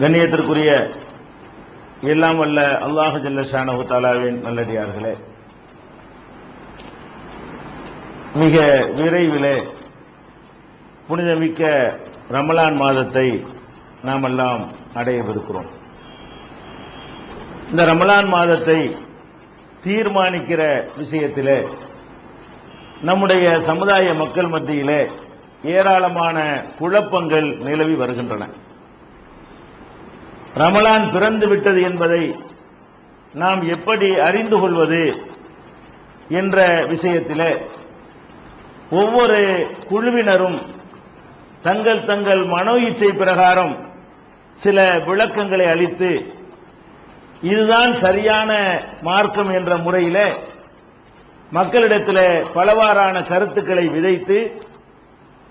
கண்ணியத்திற்குரிய எல்லாம் வல்ல அல்லாஹ் ஜல்ல ஷானஹு தஆலாவின் நல்லடியார்களே, மிக விரைவிலே புனிதமிக்க ரமலான் மாதத்தை நாம் எல்லாம் அடையவிருக்கிறோம். இந்த ரமலான் மாதத்தை தீர்மானிக்கிற விஷயத்திலே நம்முடைய சமுதாய மக்கள் மத்தியிலே ஏராளமான குழப்பங்கள் நிலவி வருகின்றன. ரமலான் பிறந்து விட்டது என்பதை நாம் எப்படி அறிந்து கொள்வது என்ற விஷயத்திலே ஒவ்வொரு குழுவினரும் தங்கள் தங்கள் மனோ இச்சை பிரகாரம் சில விளக்கங்களை அளித்து இதுதான் சரியான மார்க்கம் என்ற முறையிலே மக்களிடத்தில் பலவாறான கருத்துக்களை விதைத்து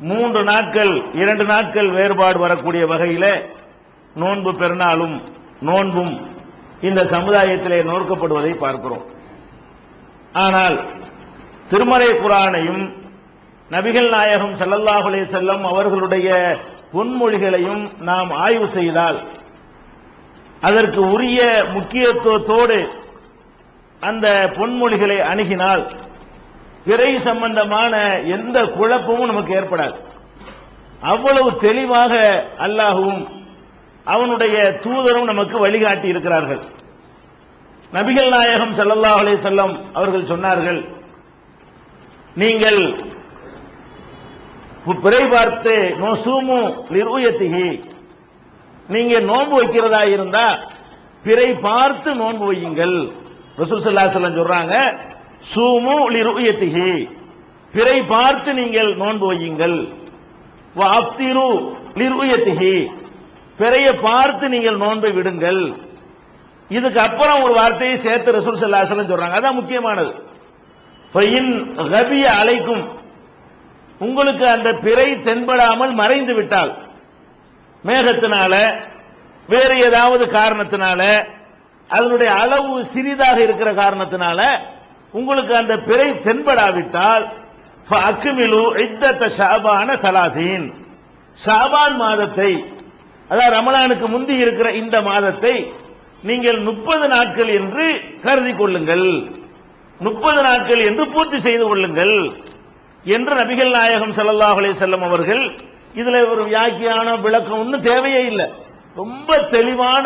3 நாட்கள் 2 நாட்கள் வேறுபாடு வரக்கூடிய வகையில் நோன்பு பெருநாளும் நோன்பும் இந்த சமுதாயத்திலே நோக்கப்படுவதை பார்க்கிறோம். ஆனால் திருமறை குர்ஆனையும் நபிகள் நாயகம் ஸல்லல்லாஹு அலைஹி வஸல்லம் அவர்களுடைய பொன்மொழிகளையும் நாம் ஆய்வு செய்தால் அதற்கு உரிய முக்கியத்துவத்தோடு அந்த பொன்மொழிகளை அணுகினால் பிறை சம்பந்தமான எந்த குழப்பமும் நமக்கு ஏற்படாது. அவ்வளவு தெளிவாக அல்லாஹ்வும் அவனுடைய தூதரும் நமக்கு வழிகாட்டி இருக்கிறார்கள். நபிகள் நாயகம் ஸல்லல்லாஹு அலைஹி வஸல்லம் அவர்கள் சொன்னார்கள், நீங்கள் பிறை பார்த்து நோசூமு லிருயத்திஹி, நீங்க நோன்பு வைக்கிறதா இருந்தா பிறை பார்த்து நோன்பு வையுங்கள். ரசூல் ஸல்லல்லாஹு அலைஹி வஸல்லம் சொல்றாங்க, சூமு லிருயத்திஹி, பிறை பார்த்து நீங்கள் நோன்பு வையுங்கள். வ அஃப்திரு லிருயத்திஹி, பிறையை பார்த்து நீங்கள் நோன்பை விடுங்கள். இதுக்கு அப்புறம் ஒரு வார்த்தையை சேர்த்து ரசூல் ஸல்லல்லாஹு அலைஹி வஸல்லம் சொல்றாங்க, அதான் முக்கியமானது. ஃபஇன் கபிய அலைக்கும், உங்களுக்கு அந்த பிறை தென்படாமல் மறைந்து விட்டால், மேகத்தினால வேறு ஏதாவது காரணத்தினால அதனுடைய அளவு சிறிதாக இருக்கிற காரணத்தினால உங்களுக்கு அந்த பிறை தென்படாவிட்டால் ஃபஅக்மிலு இத்தத ஷஅபான 30, ஷஅபான் மாதத்தை, அதாவது ரமலானுக்கு முந்தி இருக்கிற இந்த மாதத்தை நீங்கள் 30 நாட்கள் என்று கருதி கொள்ளுங்கள், 30 நாட்கள் என்று பூர்த்தி செய்து கொள்ளுங்கள் என்று நபிகள் நாயகம் ஸல்லல்லாஹு அலைஹி வஸல்லம் அவர்கள், இதுல ஒரு வியாக்கியான விளக்கம் ஒன்றும் தேவையே இல்லை, ரொம்ப தெளிவான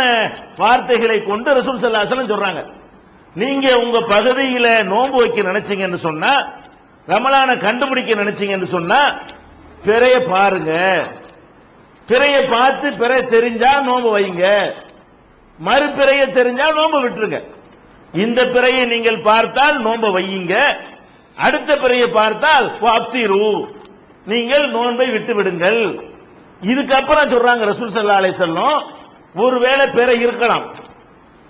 வார்த்தைகளை கொண்டு ரசூல் ஸல்லல்லாஹு அலைஹி வஸல்லம் சொல்றாங்க. நீங்க உங்க பகுதியில நோன்பு வைக்க நினைச்சீங்கன்னு சொன்னா, ரமலானை கண்டுபிடிக்க நினைச்சீங்கன்னு சொன்னா பிறைய பாருங்க, பிறைய பார்த்து பிறை தெரிஞ்சா நோன்பு வைங்க, மறுபிறைய தெரிஞ்சா நோன்பு விட்டுருங்க. இந்த பிறையை நீங்கள் பார்த்தால் நோன்பு வையுங்க, அடுத்த பிறையை பார்த்தால் அப்திரு, நீங்கள் நோன்பை விட்டு விடுங்கள். இதுக்கப்புறம் சொல்றாங்க ரசூல் ஸல்லல்லாஹு அலைஹி வஸல்லம், ஒருவேளை பிறை இருக்கலாம்,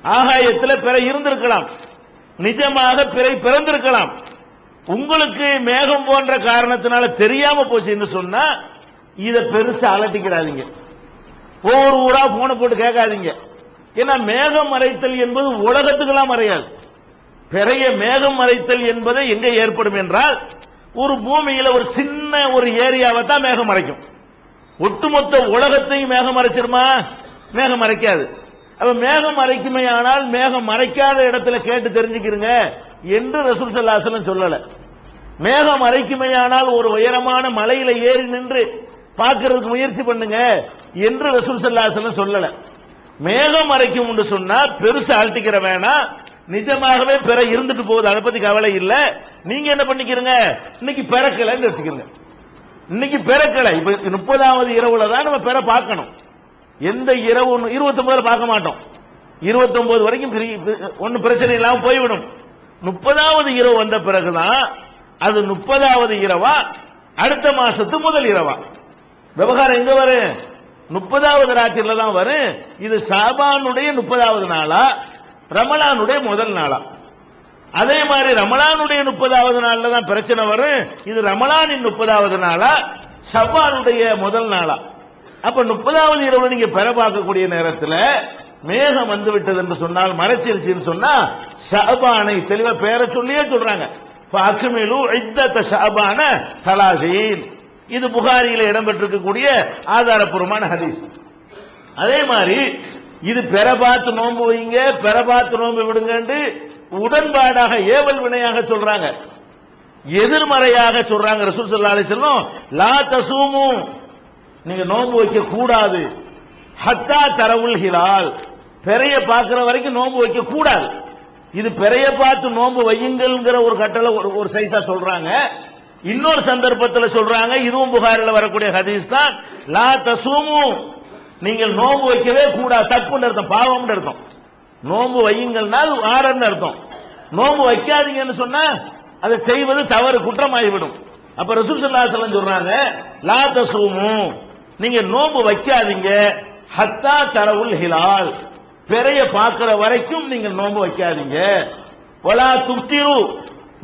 ஆகாயத்தில் பிறை இருந்திருக்கலாம், நிஜமாக பிறை பிறந்திருக்கலாம், உங்களுக்கு மேகம் போன்ற காரணத்தினால தெரியாம போச்சுன்னு சொன்னா இதை பெருசா அலட்டிக்கிறாதீங்க, ஒவ்வொரு ஊரா போன போட்டு கேட்காதீங்க. ஏன்னா மேகம் மறைத்தல் என்பது உலகத்துக்கெல்லாம் மறையாது. பிறைய மேகம் மறைத்தல் என்பது எங்க ஏற்படும் என்றால், ஒரு பூமியில ஒரு சின்ன ஒரு ஏரியாவை தான் மேகம் மறைக்கும். ஒட்டுமொத்த உலகத்தையும் மேகம் மறைச்சிருமா? மேகம் மறைக்காது. அப்ப மேகம் மறைக்குமே, ஆனால் மேகம் மறைக்காத இடத்துல கேட்டு தெரிஞ்சுக்கிறங்க என்று ரசூல் ஸல்லல்லாஹு அலைஹி வஸல்லம் சொல்லல. மேகம் மறைக்குமே, ஆனால் ஒரு உயரமான மலையில ஏறி நின்று பார்க்கிறதுக்கு முயற்சி பண்ணுங்க என்று ரசூல் ஸல்லல்லாஹு அலைஹி வஸல்லம் சொல்லல. மேகம் மறைக்கும் என்று சொன்னா பெருசா அழட்டிக்கிற வேணாம், நிஜமாகவே பிறை இருந்துட்டு போகுது, அதை பத்தி கவலை இல்ல. நீங்க என்ன பண்ணிக்கிறங்க, இன்னைக்கு பிறக்கலைன்னு வச்சுக்கிறங்க. இன்னைக்கு பிறக்கலை, இப்ப 30வது இரவுல தான் நம்ம பிற பார்க்கணும். எந்த இரவு 29 பார்க்க மாட்டோம், 29 வரைக்கும் ஒன்னும் பிரச்சனை இல்லாம போய்விடும். 30வது இரவு வந்த பிறகுதான் அது 30வது இரவா அடுத்த மாசத்து முதல் இரவா, விவகாரம் எங்க வரும்? 30வது ராத்திரில தான் வரும். இது ஷாபானுடைய 30வது நாளா, ரமலானுடைய முதல் நாளா? அதே மாதிரி ரமலானுடைய 30வது நாள்ல தான் பிரச்சனை வரும். இது ரமலானின் 30வது நாளா, ஷவ்வாலுடைய முதல் நாளா? அப்ப 30வது இரவு நீங்க பெற பார்க்கக்கூடிய நேரத்தில் மேகம் வந்து விட்டது என்று சொன்னால், மறைச்சிருச்சுன்னு சொன்னா ஷஅபானை தெளிவா பேரை சொல்லியே சொல்றாங்க, ஃபஅக்மிலு இத்தத ஷஅபான 30, இது புகாரியில இடம்பெற்றிருக்கக்கூடிய ஆதாரப்பூர்வமான ஹதீஸ். அதே மாதிரி இது பெற பார்த்து நோன்பு வைங்க, பெற பார்த்து நோன்பு விடுங்க உடன்பாடாக ஏவல் வினையாக சொல்றாங்க, எதிர்மறையாக சொல்றாங்க. ரசூல் ஸல்லல்லாஹு அலைஹி வஸல்லம் லா தசூமு, நீங்க நோன்பு வைக்க கூடாது, ஹத்தா தரவுல் ஹிலால், பெறைய பார்க்கிற வரைக்கும் நோன்பு வைக்க கூடாது. இது பெறைய பார்த்து நோன்பு வையுங்கள்ங்கிற ஒரு கட்டளை ஒரு சைஸா சொல்றாங்க. இன்னொரு சந்தர்ப்பத்தில் சொல்றாங்க, இதுவும் புகாரில் வரக்கூடிய ஹதீஸ் தான், லா தசூமு, நீங்கள் நோன்பு வைக்கவே கூடாது, தப்புன்னு அர்த்தம், பாவம்னு அர்த்தம். நோன்பு வையுங்கள்னால் ஆறன்னு அர்த்தம். நோன்பு வைக்காதீங்கன்னு சொன்னா அதை செய்வது தவறு, குற்றமாகிவிடும். அப்ப ரசூல் ஸல்லல்லாஹு அலைஹி வஸல்லம் சொல்றாங்க, லா தசூமு, நீங்க நோன்பு வைக்காதீங்க, ஹத்தா தரவுல் ஹிலால், பெறைய பார்க்கிற வரைக்கும் நீங்கள் நோன்பு வைக்காதீங்க. வலா துஃப்திரு,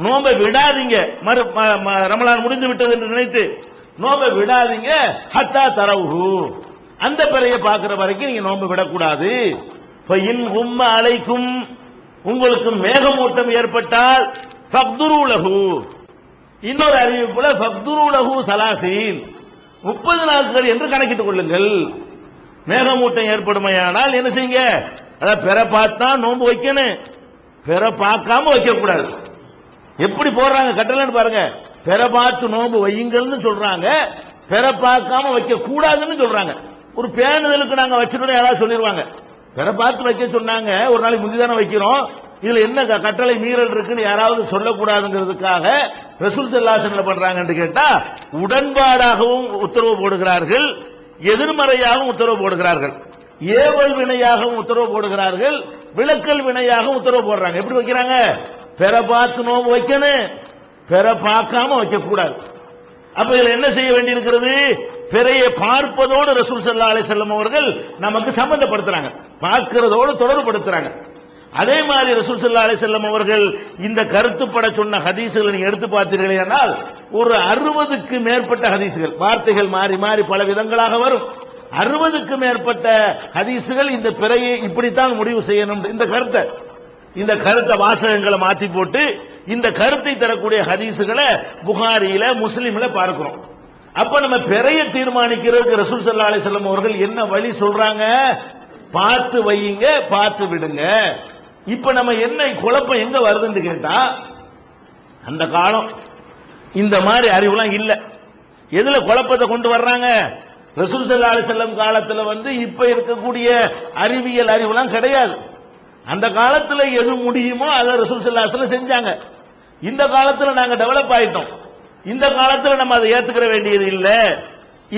நோன்பை விடாதீங்க, ரமலான் முடிந்து விட்டது என்று நினைத்து நோன்பை விடாதீங்க, ஹத்தா தரவுஹு, அந்த பெறைய பார்க்கிற வரைக்கும் நீங்க நோன்பு விடக்கூடாது. இன் உம்ம அலைக்கும், உங்களுக்கு மேகமூட்டம் ஏற்பட்டால் ஃபக்துரு லஹு, இன்னொரு அறிவிப்புல ஃபக்துரு லஹு சலாசீன், 30 நாட்கள் என்று கணக்கிட்டுக் கொள்ளுங்கள். மேகமூட்டம் ஏற்படுமையானால் என்ன செய்யுங்க, அதான் பெற பார்த்தா நோன்பு வைக்கணும், பெற பார்க்காம வைக்க கூடாது. எப்படி போடுறாங்க கட்டளைன்னு பாருங்க, பெற பார்த்து நோன்பு வையுங்கள்னு சொல்றாங்க, பெற பார்க்காம வைக்க கூடாதுன்னு சொல்றாங்க. ஒரு பேணுதலுக்கு நாங்க வச்சிருந்தோம், யாராவது சொல்லிடுவாங்க, பெற பார்த்து வைக்க சொன்னாங்க, ஒரு நாளைக்கு முந்திதானே வைக்கிறோம், இதுல என்ன கட்டளை மீறல் இருக்குன்னு யாராவது சொல்லக்கூடாதுங்கிறதுக்காக ரசூல் ஸல்லல்லாஹு அலைஹி வஸல்லம் பண்றாங்கன்னு கேட்டா, உடன்பாடாகவும் உத்தரவு போடுகிறார்கள், எதிர்மறையாகவும் உத்தரவு போடுகிறார்கள், ஏவல் வினையாகவும் உத்தரவு போடுகிறார்கள், விளக்கல் வினையாகவும் உத்தரவு போடுறாங்க. எப்படி வைக்கிறாங்க, பெற பார்த்து நோன்பு வைக்கணும், பெற பார்க்காம வைக்க கூடாது. அப்ப இதுல என்ன செய்ய வேண்டியிருக்கிறது, பிறையை பார்ப்பதோடு ரசூல் ஸல்லல்லாஹு அலைஹி வஸல்லம் அவர்கள் நமக்கு சம்பந்தப்படுத்துறாங்க, பார்க்கிறதோடு தொடர்புபடுத்துறாங்க. அதே மாதிரி ரசூல் ஸல்லல்லாஹு அலைஹி வஸல்லம் அவர்கள் இந்த கருத்துப்பட சொன்ன ஹதீஸ்களை நீங்க எடுத்து பார்த்தீர்களேனால் ஒரு 60க்கு மேற்பட்ட ஹதீஸ்கள், வார்த்தைகள் மாறி மாறி பல விதங்களாக வரும், 60க்கு மேற்பட்ட ஹதீஸ்கள் இந்த பிறையை இப்படித்தான் முடிவு செய்யணும், இந்த கருத்தை வாசகங்களை மாத்தி போட்டு இந்த கருத்தை தரக்கூடிய ஹதீஸ்களை புகாரியில முஸ்லிம்ல பார்க்கிறோம். அப்ப நம்ம பிறையை தீர்மானிக்கிறதுக்கு ரசூல் ஸல்லல்லாஹு அலைஹி வஸல்லம் அவர்கள் என்ன வழி சொல்றாங்க, பார்த்து வையுங்க, பார்த்து விடுங்க. இப்ப நம்ம என்ன குழப்பம் எங்க வருதுன்னு கேட்டா, அந்த காலம் இந்த மாதிரி அறிவுலாம் இல்ல. எதுல குழப்பத்தை கொண்டு வர்றாங்க, ரசூல் ஸல்லல்லாஹு அலைஹி வஸல்லம் காலத்துல இப்ப இருக்கக்கூடிய அறிவியல் அறிவுலாம் கிடையாது. அந்த காலத்துல எது முடியுமோ அதை ரசூல் ஸல்லல்லாஹு அலைஹி வஸல்லம் செஞ்சாங்க. இந்த காலத்துல நாங்க டெவலப் ஆயிட்டோம், இந்த காலத்துல நம்ம அதை ஏத்துக்கிற வேண்டியது இல்ல.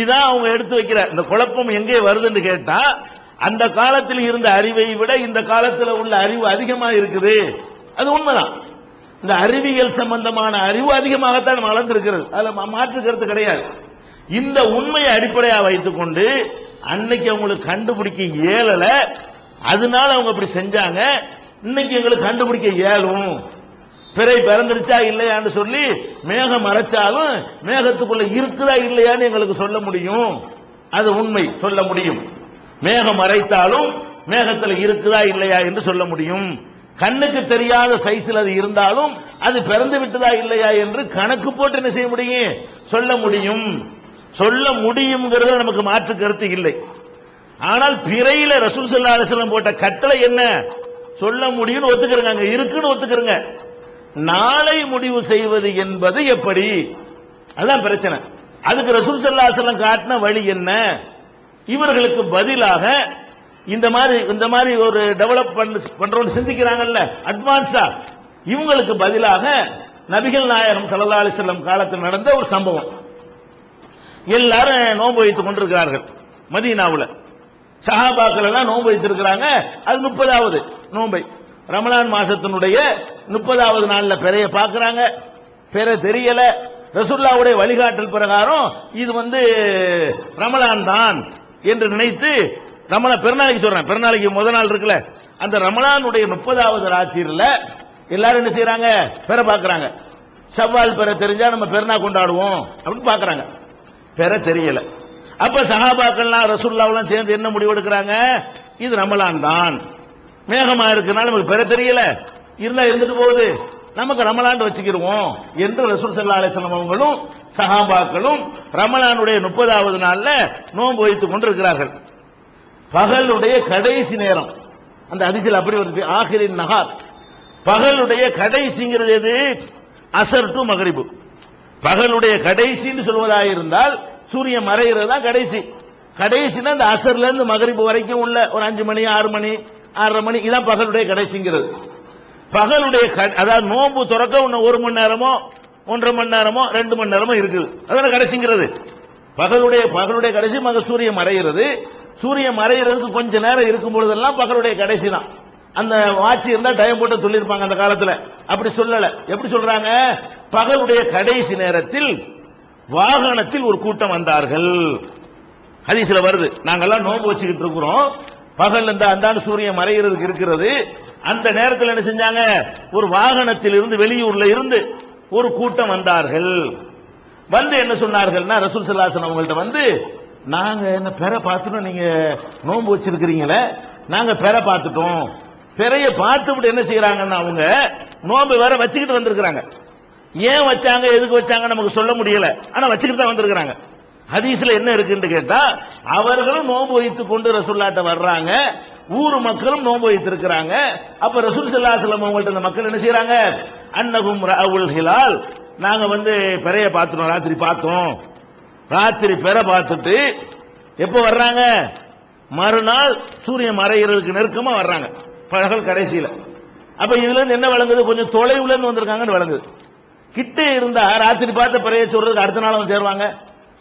இதான் அவங்க எடுத்து வைக்கிற இந்த குழப்பம் எங்கே வருதுன்னு கேட்டா, அந்த காலத்தில் இருந்த அறிவை விட இந்த காலத்தில் உள்ள அறிவு அதிகமா இருக்குது. அது உண்மைதான், இந்த அறிவியல் சம்பந்தமான அறிவு அதிகமாகத்தான் வளர்ந்திருக்கிறது, அதுல மாற்று கருத்து கிடையாது. இந்த உண்மையை அடிப்படையாக வைத்துக் கொண்டு அன்னைக்கு அவங்களுக்கு கண்டுபிடிக்க இயலல, அதனால அவங்க அப்படி செஞ்சாங்க. இன்னைக்கு எங்களுக்கு கண்டுபிடிக்க இயலும், பிறை பிறந்துருச்சா இல்லையான்னு சொல்லி மேகம் மறைச்சாலும் மேகத்துக்குள்ள இருக்குதா இல்லையான்னு எங்களுக்கு சொல்ல முடியும். அது உண்மை, சொல்ல முடியும். மேகம் மறைத்தாலும் மேகத்தில் இருக்குதா இல்லையா என்று சொல்ல முடியும். கண்ணுக்கு தெரியாத சைஸில் அது இருந்தாலும் அது பிறந்து விட்டதா இல்லையா என்று கணக்கு போட்டு என்ன செய்ய முடியும், சொல்ல முடியும். சொல்ல முடியுங்கிறது நமக்கு மாற்று கருத்து இல்லை. ஆனால் பிறையில ரசூல் ஸல்லல்லாஹு அலைஹி வஸல்லம் போட்ட கட்டளை என்ன, சொல்ல முடியும்னு ஒத்துக்கிறங்க, அங்க இருக்குன்னு ஒத்துக்கிறங்க. நாளை முடிவு செய்வது என்பது எப்படி, அதான் பிரச்சனை. அதுக்கு ரசூல் ஸல்லல்லாஹு அலைஹி வஸல்லம் காட்டின வழி என்ன, இவர்களுக்கு பதிலாக இந்த மாதிரி ஒரு டெவலப் பண்றோம்னு சிந்திக்கிறாங்கல்ல அட்வான்ஸா, இவங்களுக்கு பதிலாக நபிகள் நாயகம் ஸல்லல்லாஹு அலைஹி வஸல்லம் காலத்தில் நடந்த ஒரு சம்பவம். எல்லாரும் நோன்பு வைத்துக் கொண்டிருக்கிறார்கள் மதீனாவுல, சஹாபாக்கள் எல்லாம் நோன்பு வைத்திருக்கிறாங்க. அது 30வது நோன்பை, ரமலான் மாசத்தினுடைய 30வது நாள்ல பிறைய பார்க்கிறாங்க, பிறை தெரியல. ரசூலுல்லாஹ்வுடைய வழிகாட்டல் பிரகாரம் இது ரமலான் தான் என்று நினைத்து, பெருநாளைக்கு சொல்றேன், பெருநாளைக்கு முதல் நாள் இருக்குல்ல, அந்த ரமலானுடைய 30வது ராத்திரில எல்லாரும் என்ன செய்யறாங்க, பிறை பார்க்கறாங்க. ஷவ்வால் பிறை தெரிஞ்சா நம்ம பெருநா கொண்டாடுவோம் அப்படின்னு பார்க்கறாங்க. பிறை தெரியல. அப்ப சஹாபாக்கள்லாம் ரசூலுல்லாஹ்லாம் சேர்ந்து என்ன முடிவு எடுக்கிறாங்க, இது ரமலான் தான், மேகமா இருக்குனால நமக்கு பிறை தெரியல, இருந்தா இருந்துட்டு போகுது, நமக்கு ரமலான் வச்சுக்கிருவோம் என்று ரசூல் ஸல்லல்லாஹு அலைஹி வஸல்லம் அவங்களும் சஹாபாக்களும் ரமலானுடைய 30வது நாள்ல நோன்பு வைத்துக் கொண்டிருக்கிறார்கள். பகலுடைய கடைசி நேரம், அந்த ஹதீஸில் அப்படி வருது, ஆகிரின் நஹார், பகலுடைய கடைசிங்கிறது எது? அசர் டு மகரிபு. பகலுடைய கடைசின்னு சொல்வதாக இருந்தால் சூரியன் மறைகிறது தான் கடைசி. கடைசினா அந்த அசர்ல இருந்து மகரிபு வரைக்கும் உள்ள ஒரு 5 மணி 6 மணி 6:30 மணி, இதான் பகலுடைய கடைசிங்கிறது. பகலுடைய அதாவது நோன்பு துறக்க 1 மணி நேரமோ 1.5 மணி நேரமோ 2 மணி நேரமோ இருக்குது, அதான் கடைசிங்கிறது. பகலுடைய கடைசி சூரியன் மறைகிறது. சூரியன் மறைகிறதுக்கு கொஞ்ச நேரம் இருக்கும் பொழுதெல்லாம் பகலுடைய கடைசி தான். அந்த வாட்சி இருந்தா டைம் போட்டு சொல்லியிருப்பாங்க அந்த காலத்துல, அப்படி சொல்லல. எப்படி சொல்றாங்க? பகலுடைய கடைசி நேரத்தில் வாகனத்தில் ஒரு கூட்டம் வந்தார்கள். ஹதீஸ்ல வருது, நாங்கெல்லாம் நோன்பு வச்சுக்கிட்டு இருக்கிறோம், பகல் அந்த சூரியன் மறைகிறதுக்கு இருக்கிறது. அந்த நேரத்தில் என்ன செஞ்சாங்க? ஒரு வாகனத்தில் இருந்து, வெளியூர்ல இருந்து ஒரு கூட்டம் வந்தார்கள். வந்து என்ன சொன்னார்கள்னா, ரசூல் ஸல்லல்லாஹு அலைஹி வஸல்லம் அவங்கள்ட்ட வந்து, நாங்க என்ன பெற பார்த்துட்டோம், நீங்க நோன்பு வச்சிருக்கிறீங்களே, நாங்க பெற பார்த்துட்டோம். பெறைய பார்த்துட்டு என்ன செய்யறாங்கன்னா, அவங்க நோன்பு வேற வச்சுக்கிட்டு வந்திருக்கிறாங்க. ஏன் வச்சாங்க, எதுக்கு வச்சாங்க நமக்கு சொல்ல முடியல, ஆனா வச்சுக்கிட்டு தான் வந்திருக்கிறாங்க. ஹதீஸ்ல என்ன இருக்குன்னு கேட்டா, அவர்களும் நோன்பு வைத்துக் கொண்டு ரசூலுல்லாஹ்ட்ட வர்றாங்க, ஊர் மக்களும் நோன்பு வைத்திருக்கிறாங்க. அப்ப ரசூல் ஸல்லல்லாஹு அலைஹி வஸல்லம் அவங்கள்ட்ட அந்த மக்கள் என்ன செய்யறாங்க? அன்னஹும் ரஅவுல் ஹிலால், நாங்க பெறைய பார்த்துட்டோம், ராத்திரி பார்த்தோம். ராத்திரி பெற பார்த்துட்டு எப்ப வர்றாங்க? மறுநாள் சூரியன் மறைகிறதுக்கு நெருக்கமா வர்றாங்க, பகல் கடைசியில. அப்ப இதுல இருந்து என்ன விளங்குது? கொஞ்சம் தொலைவுல இருந்து வந்திருக்காங்கன்னு விளங்குது. கிட்டே இருந்தா ராத்திரி பார்த்த பிறைய சொல்றதுக்கு அடுத்த நாள் வந்து சேருவாங்க.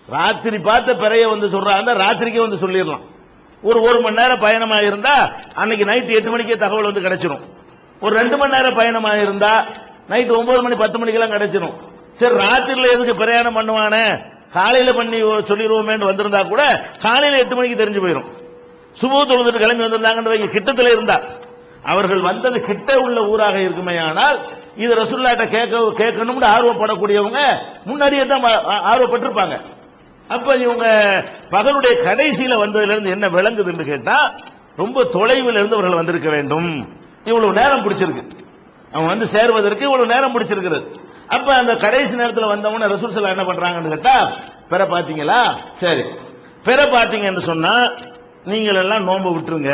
ராத்திரி பார்த்த பிறைய சொல்றாங்க, ராத்திரிக்கே சொல்லிடலாம். ஒரு மணி நேரம் பயணமா இருந்தா அன்னைக்கு நைட் 8 மணிக்கே தகவல் கிடைச்சிடும். ஒரு 2 மணி நேரம் பயணமா இருந்தா நைட் 9 மணி 10 மணிக்கெல்லாம் கிடைச்சிடும். சரி, ராத்திரில எதுக்கு பிரயாணம் பண்ணுவானே, காலையில பண்ணி சொல்லிடுவோமேன்னு வந்திருந்தா கூட காலையில 8 மணிக்கு தெரிஞ்சு போயிடும். சுபஹ் தொழுதுட்டு கிளம்பி வந்திருந்தாங்கன்னு கிட்டத்துல இருந்தா, அவர்கள் வந்தது கிட்ட உள்ள ஊராக இருக்குமே, ஆனால் இது ரசூலுல்லாஹ்ட்ட கேட்கணும்னு ஆர்வப்படக்கூடியவங்க முன்னாடியே தான் ஆர்வப்பட்டிருப்பாங்க. அப்ப இவங்க பகலுடைய கடைசியில வந்ததுல இருந்து என்ன விளங்குதுன்னு கேட்டா, ரொம்ப தொலைவில் இருந்து அவர்கள் வந்திருக்க வேண்டும். இவ்வளவு நேரம் பிடிச்சிருக்கு, அவங்க சேர்வதற்கு இவ்வளவு நேரம் பிடிச்சிருக்கிறது. அப்ப அந்த கடைசி நேரத்தில் வந்தவங்க ரசூல் ஸல்லல்லாஹு என்ன பண்றாங்கன்னு கேட்டா, பெற பாத்தீங்களா? சரி, பெற பாத்தீங்கன்னு சொன்னா நீங்கள் எல்லாம் நோன்பு விட்டுருங்க.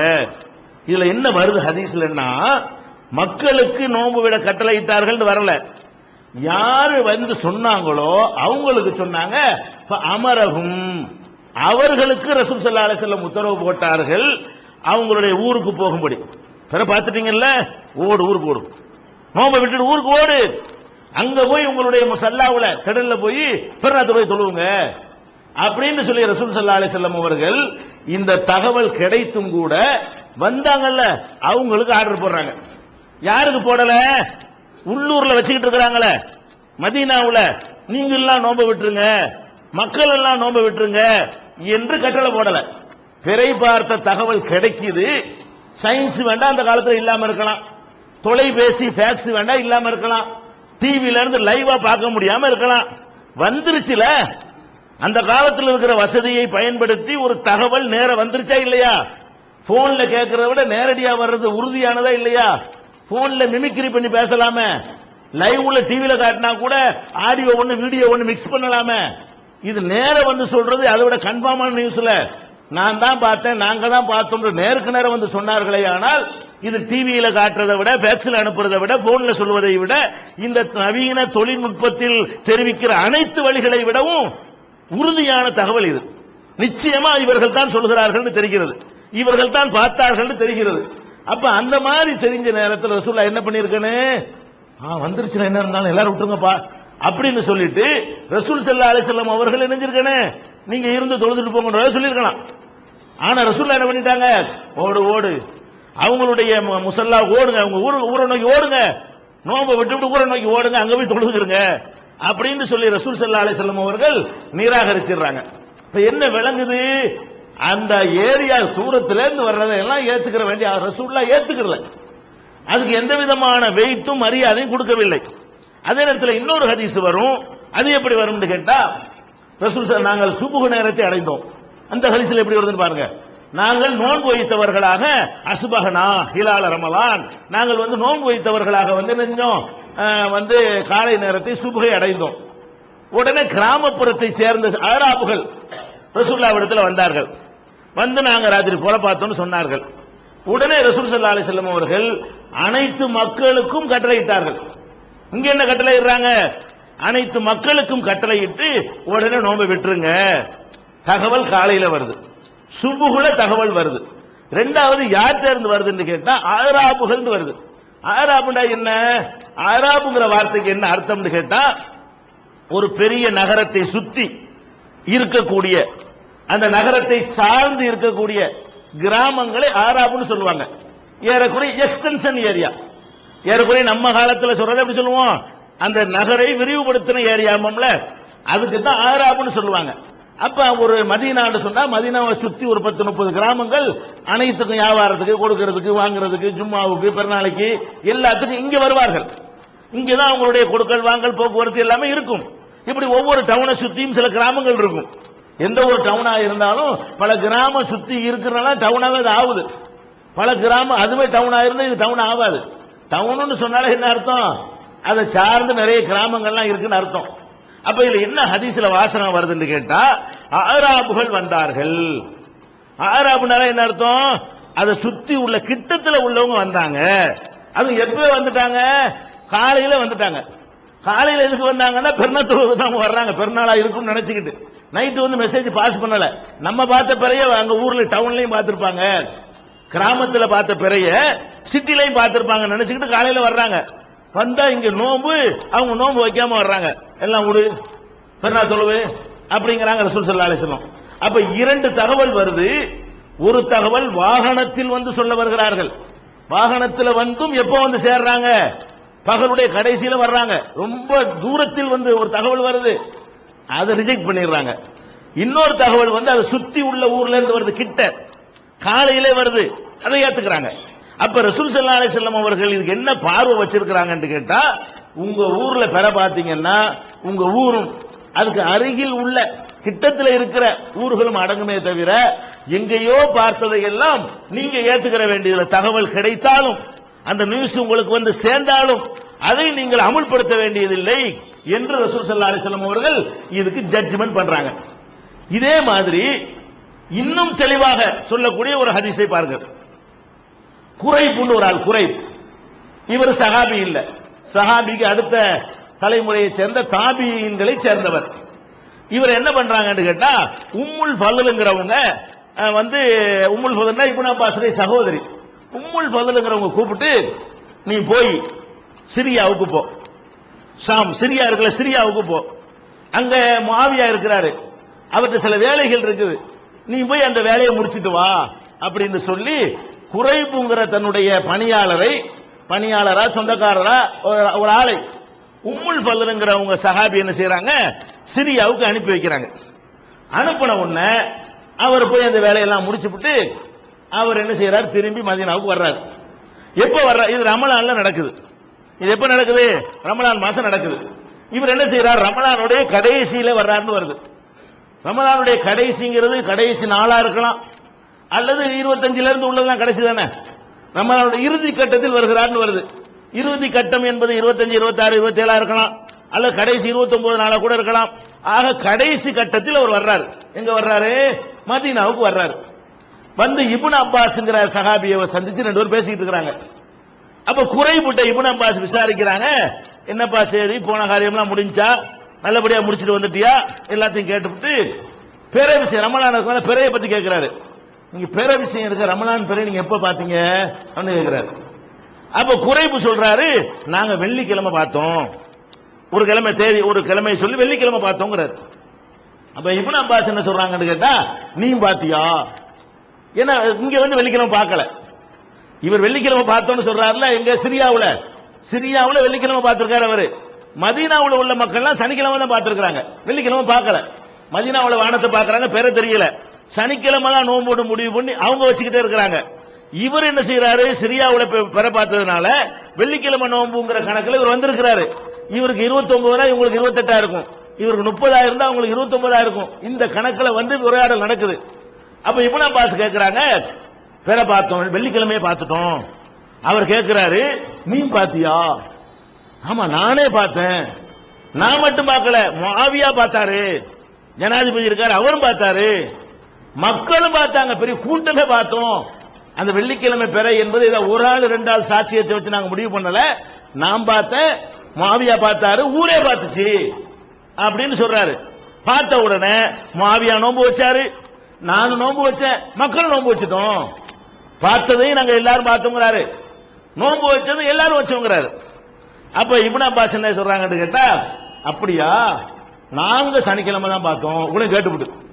இதுல என்ன வருது ஹதீஸ்லன்னா, மக்களுக்கு நோன்பு விட கட்டளையிட்டார்கள் வரல, யாரு சொன்னாங்களோ அவங்களுக்கு சொன்னாங்க. அமரகும், அவர்களுக்கு ரசூல் ஸல்லல்லாஹு அலைஹி வஸல்லம் உத்தரவு போட்டார்கள் அவங்களுடைய ஊருக்கு போகும்படி. பெற பார்த்துட்டீங்கல்ல, ஓடு, ஊருக்கு ஓடு, நோன்பை விட்டுட்டு ஊருக்கு ஓடு, அங்க போய் உங்களுடைய முஸல்லாவுல கடல்ல போய் பெருநாத்து போய் தொழுவுங்க அப்படின்னு சொல்லி ரசூல் ஸல்லல்லாஹு அலைஹி வஸல்லம் அவர்கள் இந்த தகவல் கிடைத்தும் கூட வந்தாங்கல்ல, அவங்களுக்கு ஆர்டர் போடுறாங்க. யாருக்கு போடல? உள்ளூர்ல வச்சுக்கிட்டு இருக்கிறாங்களே மதீனாவுல, நீங்க எல்லாம் நோன்பு விட்டுருங்க, மக்கள் எல்லாம் நோன்பு விட்டுருங்க என்று கட்டளை போடல. பிறை பார்த்த தகவல் கிடைக்குது. சயின்ஸ் வேண்டாம், அந்த காலத்துல இல்லாம இருக்கலாம். தொலைபேசி ஃபேக்ஸ் வேண்டாம், இல்லாம இருக்கலாம். டிவில இருந்து லைவா பார்க்க முடியாம இருக்கலாம். வந்துருச்சுல, அந்த காலத்தில் இருக்கிற வசதியை பயன்படுத்தி ஒரு தகவல் நேர வந்துருச்சா இல்லையா? போன்ல கேட்கறத விட நேரடியா வர்றது உறுதியானதா இல்லையா? போன்ல மிமிக்ரி பண்ணி பேசலாமே, லைவ்ல டிவில காட்டினா கூட ஆடியோ ஒண்ணு வீடியோ ஒண்ணு மிக்ஸ் பண்ணலாமே. இது நேர சொல்றது அதை விட கன்ஃபார்மான நியூஸ்ல நான் தான் பார்த்தேன், நாங்க தான் பார்த்தோம் நேருக்கு நேரம் சொன்னார்களே. ஆனால் இது டிவியில காட்டுறதை விட, ஃபேக்ஸ்ல அனுப்புறதை விட, போன்ல சொல்வதை விட, இந்த நவீன தொழில்நுட்பத்தில் தெரிவிக்கிற அனைத்து வழிகளை விடவும் உறுதியான தகவல் இது. நிச்சயமா இவர்கள் தான் சொல்கிறார்கள் தெரிகிறது, இவர்கள் தான் பார்த்தார்கள் தெரிகிறது. அப்ப அந்த மாதிரி தெரிஞ்ச நேரத்தில் ரசூலுல்லாஹ் என்ன பண்ணிருக்கணும்? வந்துருச்சு, என்ன இருந்தாலும் எல்லாரும் விட்டுருங்கப்பா அப்படின்னு சொல்லிட்டு ரசூல் ஸல்லல்லாஹு அலைஹி வஸல்லம் அவர்கள் நினைஞ்சிருக்கணும், நீங்க இருந்து தொழுதுட்டு போங்க சொல்லிருக்கலாம். ஆனா ரசூலுல்லாஹ் என்ன பண்ணிட்டாங்க? ஓடு ஓடு, அவங்களுடைய முஸல்லா ஓடுங்க, அவங்க ஊரை நோக்கி ஓடுங்க, நோன்பை விட்டு ஊரை நோக்கி ஓடுங்க, அங்க போய் தொழுதுருங்க அப்படின்னு சொல்லி ரசூல் ஸல்லல்லாஹு அலைஹி வஸல்லம் அவர்கள் நிராகரிச்சிடுறாங்க. இப்ப என்ன விளங்குது? அந்த ஏரியா தூரத்துல இருந்து வர்றதெல்லாம் ஏத்துக்கிற வேண்டிய ரசூலுல்லாஹ் ஏத்துக்கல, அதுக்கு எந்த விதமான வெயிட்டும் மரியாதையும் கொடுக்கவில்லை. அதே நேரத்தில் இன்னொரு ஹதீஸ் வரும், அது எப்படி வரும்னு கேட்டா, ரசூல் நாங்கள் சுபுஹ் நேரத்தை அடைந்தோம். அந்த ஹதீஸ்ல எப்படி வருதுன்னு பாருங்க, நாங்கள் நோன்பு வைத்தவர்களாக அசுபகனா ஹிலால ரமலான், நாங்கள் நோன்பு வைத்தவர்களாக நினைஞ்சோம், காலை நேரத்தை சுபகை அடைந்தோம். உடனே கிராமப்புறத்தை சேர்ந்த ஆராபுகள் ரசூலுல்லாஹ்விடத்தில் வந்தார்கள். நாங்க ராத்திரி போல பார்த்தோம்னு சொன்னார்கள். உடனே ரசூல் ஸல்லல்லாஹு அலைஹி வஸல்லம் அவர்கள் அனைத்து மக்களுக்கும் கட்டளையிட்டார்கள். இங்க என்ன கட்டளையிடுறாங்க? அனைத்து மக்களுக்கும் கட்டளையிட்டு உடனே நோன்பை விட்டுருங்க. தகவல் காலையில வருது, சுபுகுல தகவல் வருது. ரெண்டாவது யார்கிட்ட இருந்து வருதுன்னு கேட்டா ஆராபுகள் வருது. ஆராபுண்டா என்ன? ஆராபுங்கிற வார்த்தைக்கு என்ன அர்த்தம்னு கேட்டா, ஒரு பெரிய நகரத்தை சுத்தி இருக்கக்கூடிய, அந்த நகரத்தை சார்ந்து இருக்கக்கூடிய கிராமங்களை ஆராபுன்னு சொல்லுவாங்க. ஏறக்குறைய எக்ஸ்டென்ஷன் ஏரியா, ஏறக்குறைய நம்ம காலத்தில் சொல்றது எப்படி சொல்லுவோம், அந்த நகரை விரிவுபடுத்தின ஏரியாமல, அதுக்கு தான் ஆராபுன்னு சொல்லுவாங்க. அப்ப ஒரு மதீனான்னு சொன்னா மதீனாவை சுத்தி ஒரு 10-30 கிராமங்கள் அனைத்துக்கும் வியாபாரத்துக்கு, கொடுக்கிறதுக்கு, வாங்குறதுக்கு, ஜும்மாவுக்கு, பெருநாளைக்கு எல்லாத்துக்கும் இங்க வருவார்கள். இங்கதான் அவங்களுடைய கொடுக்கல் வாங்கல், போக்குவரத்து எல்லாமே இருக்கும். இப்படி ஒவ்வொரு டவுனை சுத்தியும் சில கிராமங்கள் இருக்கும். எந்த ஒரு டவுனா இருந்தாலும் பல கிராமம் சுத்தி இருக்கிறனால டவுனாவே அது ஆகுது. பல கிராமம் அதுவே டவுனா இருந்தா இது டவுன் ஆகாது. டவுன் சொன்னாலே என்ன அர்த்தம்? அதை சார்ந்து நிறைய கிராமங்கள்லாம் இருக்குன்னு அர்த்தம். அப்ப இதுல என்ன ஹதீஸ்ல வாசகம் வருதுன்னு கேட்டா, ஆராபுகள் வந்தார்கள். ஆராபுனால என்ன அர்த்தம்? அதை சுத்தி உள்ள கிட்டத்துல உள்ளவங்க வந்தாங்க. அது எப்ப வந்துட்டாங்க? காலையில வந்துட்டாங்க. காலையில எதுக்கு வந்தாங்கன்னா பெருநாள் தான் வர்றாங்க, பெருநாளா இருக்கும்னு நினைச்சுக்கிட்டு. நைட்டு மெசேஜ் பாஸ் பண்ணல. நம்ம பார்த்த பிறைய அங்க ஊர்ல டவுன்லயும் பார்த்திருப்பாங்க, கிராமத்துல பார்த்த பிறைய சிட்டிலையும் பார்த்திருப்பாங்க நினைச்சுக்கிட்டு காலையில வர்றாங்க. வந்தா இங்க நோம்பு, அவங்க நோம்பு வைக்காம வர்றாங்க. எல்லாம் விடு, பெருநாள் தொழுவு அப்படிங்கிறாங்க ரசூல் ஸல்லல்லாஹு அலைஹி வஸல்லம். அப்ப இரண்டு தகவல் வருது. ஒரு தகவல் வாகனத்தில் சொல்ல வருகிறார்கள். வாகனத்தில் எப்ப சேர்றாங்க? பகலுடைய கடைசியில வர்றாங்க. ரொம்ப தூரத்தில் ஒரு தகவல் வருது, அதை ரிஜெக்ட் பண்ணிடுறாங்க. இன்னொரு தகவல் அதை சுத்தி உள்ள ஊர்ல இருந்து வருது, கிட்ட காலையிலே வருது, அதை ஏத்துக்கிறாங்க. அப்ப ரசூல் ஸல்லல்லாஹு அலைஹி வஸல்லம் அவர்கள் இதுக்கு என்ன பார்வை வச்சிருக்கிறாங்கன்னு கேட்டா, உங்க ஊர்ல பெற பாத்தீங்கன்னா உங்க ஊரும் அதுக்கு அருகில் உள்ள கிட்டத்தில் இருக்கிற ஊர்களும் அடங்குமே தவிர, எங்கேயோ பார்த்ததை எல்லாம் நீங்க ஏத்துக்கிற வேண்டியதுல தகவல் கிடைத்தாலும், அந்த நியூஸ் உங்களுக்கு சேர்ந்தாலும் அதை நீங்கள் அமுல்படுத்த வேண்டியதில்லை என்று ரசூல் ஸல்லல்லாஹு அலைஹி வஸல்லம் அவர்கள் இதுக்கு ஜட்ஜ்மென்ட் பண்றாங்க. இதே மாதிரி இன்னும் தெளிவாக சொல்லக்கூடிய ஒரு ஹதீஸை பாருங்க. குறைப்புன்னு ஒரு ஆள், குறைப், இவர் சஹாபி இல்ல, சஹாபிக்கு அடுத்த தலைமுறையை சேர்ந்த தாபியீன்களை சேர்ந்தவர். இவர் என்ன பண்றாங்கன்னு கேட்டா, உம்முல் ஃபதுலுங்கிறவங்க உம்முல் ஃபதுல்னா இப்னு அப்பாஸுடைய சகோதரி. உம்முல் ஃபதுலுங்கிறவங்க கூப்பிட்டு, நீ போய் சிரியாவுக்கு போ, ஷாம் சிரியா இருக்குல்ல, சிரியாவுக்கு போ, அங்க முஆவியா இருக்கிறாரு, அவர்கிட்ட சில வேலைகள் இருக்குது, நீ போய் அந்த வேலையை முடிச்சிட்டு வா அப்படின்னு சொல்லி குறைப்புங்கிற தன்னுடைய பணியாளரா சொந்தக்காரரா ஒரு ஆளை உம்முல் ஃபதுலுங்கிறவங்க சஹாபி என்ன செய்யறாங்க, சிரியாவுக்கு அனுப்பி வைக்கிறாங்க. அனுப்பின உடனே அவர் போய் அந்த வேலையெல்லாம் முடிச்சுட்டு அவர் என்ன செய்யறாரு, திரும்பி மதீனாவுக்கு வர்றாரு. எப்ப வர்றாரு? இது ரமலான்ல நடக்குது. இது எப்ப நடக்குது? ரமலான் மாசம் நடக்குது. இவர் என்ன செய்யறார், ரமலானுடைய கடைசியில வர்றாருன்னு வருது. ரமலானுடைய கடைசிங்கிறது கடைசி நாளா இருக்கலாம், அல்லது 25ல இருந்து உள்ளதெல்லாம் கடைசி தானே. ரமலானுடைய இறுதி கட்டத்தில் வருகிறார்னு வருது. இறுதி கட்டம் என்பது 25, 26, 27 இருக்கலாம், அல்லது கடைசி 29 நாளா கூட இருக்கலாம். ஆக கடைசி கட்டத்தில் அவர் வர்றாரு. எங்க வர்றாரு? மதீனாவுக்கு வர்றாரு. இப்னு அப்பாஸ்ங்கிற சஹாபியை சந்திச்சு 2 பேரும் பேசிட்டு இருக்காங்க. அப்ப குறைபட்ட இப்னு அப்பாஸ் விசாரிக்கிறாங்க, என்னப்பா சரி, போன காரியம்லாம் முடிஞ்சா, நல்லபடியா முடிச்சுட்டு வந்துட்டியா, எல்லாத்தையும் கேட்டுவிட்டு பிற விஷயம் ரமலான் பிறையை பத்தி கேட்கிறாரு. நீங்க பிற விஷயம் இருக்க ரமலான் பிறை நீங்க எப்ப பாத்தீங்க அப்படின்னு கேட்கிறாரு. அப்ப குறைப்பு சொல்றாரு, நாங்க வெள்ளிக்கிழமை பார்த்தோம், ஒரு கிழமை தேதி, ஒரு கிழமை சொல்லி வெள்ளிக்கிழமை பார்த்தோங்கிறாரு. அப்ப இப்னு அப்பாஸ் என்ன சொல்றாங்கன்னு கேட்டா, நீ பாத்தியா? ஏன்னா இங்க வெள்ளிக்கிழமை பார்க்கல, இவர் வெள்ளிக்கிழமை பார்த்தோம்னு சொல்றாருல. எங்க சிரியாவுல வெள்ளிக்கிழமை பார்த்திருக்காரு அவரு. மதீனாவுல உள்ள மக்கள்லாம் சனிக்கிழமை தான் பார்த்திருக்காங்க, வெள்ளிக்கிழமை பார்க்கல. மதீனாவுல வானத்தை பார்க்கறாங்க, பெற தெரியல. சனிக்கிழமை தான் நோன்பு முடிவு பண்ணி அவங்க வச்சுக்கிட்டே இருக்கிறாங்க. இவர் என்ன செய்யறாரு, சிரியாவுல பெற பார்த்ததுனால வெள்ளிக்கிழமை நோன்புங்கிற கணக்குல இவர் வந்திருக்கிறாரு. இவருக்கு 29 இவங்களுக்கு 28 இருக்கும், இவருக்கு 30 இருந்தா அவங்களுக்கு 29 இருக்கும். இந்த கணக்குல உரையாடல் நடக்குது. அப்ப இப்னு அப்பாஸ் கேட்கிறாங்க, பிற பார்த்தோம், வெள்ளிக்கிழமையே பார்த்துட்டோம். அவர் கேட்கிறாரு, நீ பாத்தியா? ஆமா நானே பார்த்தேன். நான் மட்டும் பார்க்கல, முஆவியா பார்த்தாரு, ஜனாதிபதி இருக்காரு, அவரும் பார்த்தாரு, மக்களும் பார்த்தாங்க, பெரிய கூட்டமே பார்த்தோம். அந்த வெள்ளிக்கிழமை பிறை என்பது இதை ஒரு ஆள் ரெண்டு ஆள் சாட்சியத்தை வச்சு நாங்க முடிவு பண்ணல. நான் பார்த்தேன், முஆவியா பார்த்தாரு, ஊரே பார்த்துச்சு அப்படின்னு சொல்றாரு. பார்த்த உடனே முஆவியா நோன்பு வச்சாரு, நானும் நோன்பு வச்சேன், மக்கள் நோன்பு வச்சுட்டோம். பார்த்ததையும் நாங்க எல்லாரும் பார்த்தோங்கிறாரு, நோன்பு வச்சது எல்லாரும் வச்சோங்கிறாரு. அப்ப இப்னு அப்பாஸ் என்ன சொல்றாங்கன்னு கேட்டா, அப்படியா, நாங்க சனிக்கிழமை தான் பார்த்தோம். உங்களை கேட்டுவிட்டு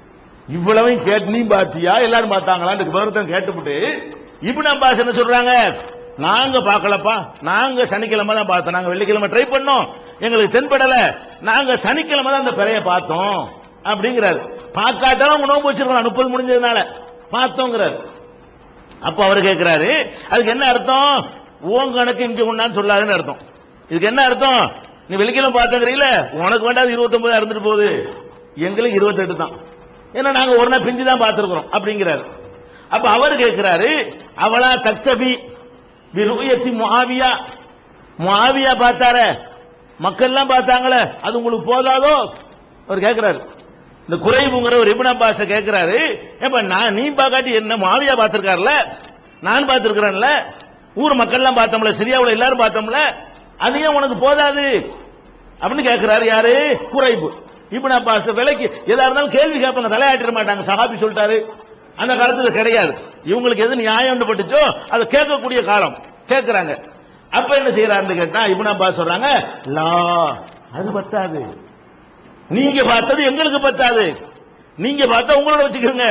இவ்வளவையும் கேட்டு நீ பாத்தியா, எல்லாரும் பார்த்தாங்களான்னு விவரத்தை கேட்டுவிட்டு இப்னு அப்பாஸ் என்ன சொல்றாங்க, நாங்க பார்க்கலப்பா, நாங்க சனிக்கிழமை தான் பார்த்தோம். நாங்க வெள்ளிக்கிழமை ட்ரை பண்ணோம், எங்களுக்கு தென்படல, நாங்க சனிக்கிழமை தான் அந்த பிறைய பார்த்தோம் அப்படிங்கிறாரு. பார்க்காட்டாலும் நோன்பு வச்சிருக்கோம், 30 முடிஞ்சதுனால பார்த்தோங்கிறாரு. அப்ப அவர் கேட்கிறாரு, அதுக்கு என்ன அர்த்தம்? உன் கணக்கு இங்க ஒண்ணான்னு சொல்லாதுன்னு அர்த்தம். இதுக்கு என்ன அர்த்தம்? நீ வெள்ளிக்கிழமை பார்த்தங்கிறீல, உனக்கு வேண்டாது 29 இருந்துட்டு போகுது, எங்களுக்கு 28 தான், ஏன்னா நாங்க ஒரு நாள் பிந்தி தான் பார்த்திருக்கிறோம் அப்படிங்கிறாரு. அப்ப அவர் கேட்கிறாரு, அவளா தக்தபி பிருயத்தி முஆவியா, முஆவியா பார்த்தார, மக்கள் எல்லாம் பார்த்தாங்களே, அது உங்களுக்கு போதாதோ? அவர் கேட்கிறாரு. இந்த குறைபுங்கிற ஒரு இப்னு அப்பாஸ் கேட்கிறாரு, ஏப்பா நான் நீ பார்க்காட்டி என்ன, முஆவியா பார்த்திருக்காருல, நான் பார்த்திருக்கிறேன்ல, ஊர் மக்கள் எல்லாம் பார்த்தோம்ல, சிரியாவுல எல்லாரும் பார்த்தோம்ல, அது ஏன் உனக்கு போதாது அப்படின்னு கேட்கிறாரு. யாரு? குறைபு. இப்னு அப்பாஸ் விலைக்கு எதா இருந்தாலும் கேள்வி கேட்பாங்க, தலையாட்டிட மாட்டாங்க. சஹாபி சொல்லிட்டாரு, அந்த காலத்துல கிடையாது. இவங்களுக்கு எது நியாயம் பட்டுச்சோ அதை கேட்கக்கூடிய காலம், கேட்கிறாங்க. அப்ப என்ன செய்யறாருன்னு கேட்டா இப்னு அப்பாஸ் சொல்றாங்க, லா அது பத்தாது, நீங்க பார்த்தது எங்களுக்கு பத்தாது, நீங்க பார்த்தா உங்களோட வச்சுக்கிறீங்க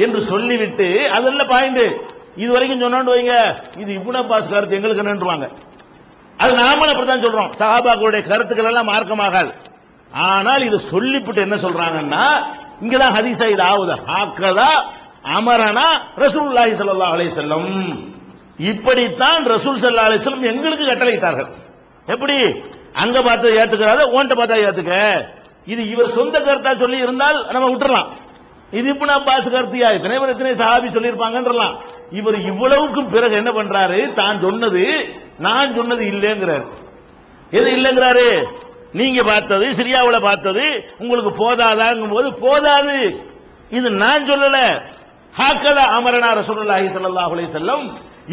என்று சொல்லிவிட்டு, அதெல்லாம் பாயிண்ட் இது வரைக்கும் சொன்னான்னு வைங்க, இது இப்னு அப்பாஸ் கருத்து எங்களுக்கு என்னன்றுவாங்க. அது நாமளும் அப்படித்தான் சொல்றோம், சஹாபாக்களுடைய கருத்துக்கள் எல்லாம் மார்க்கமாகாது. ஆனால் இது சொல்லிவிட்டு என்ன சொல்றாங்கன்னா, இங்கதான் ஹதீஸா இது ஆகுது, ஹாக்கதா அமரனா ரசூலுல்லாஹி ஸல்லல்லாஹு அலைஹி வஸல்லம், இப்படித்தான் ரசூல் ஸல்லல்லாஹு அலைஹி வஸல்லம் எங்களுக்கு கட்டளையிட்டார்கள். எப்படி? அங்க பார்த்து ஏத்துக்கிறாத, ஓண்ட பார்த்தா ஏத்துக்க. இது இவர் சொந்த கருத்தா சொல்லி இருந்தால் நம்ம விட்டுறலாம். இது இப்னு அப்பாஸ் கருத்தியா, இத்தனை பேர் இத்தனை சஹாபி சொல்லியிருப்பாங்கன்றலாம். இவர் இவ்வளவுக்கும் பிறகு என்ன பண்றாரு, தான் சொன்னது நான் சொன்னது இல்லைங்கிறாரு. எது இல்லைங்கிறாரு? நீங்க பார்த்தது, சிரியாவுல பார்த்தது உங்களுக்கு போதாதாங்கும் போது போதாது, இது நான் சொல்லல. ஹாக்கதா அமரனா ரசூலுல்லாஹி ஸல்லல்லாஹு அலைஹி வஸல்லம்,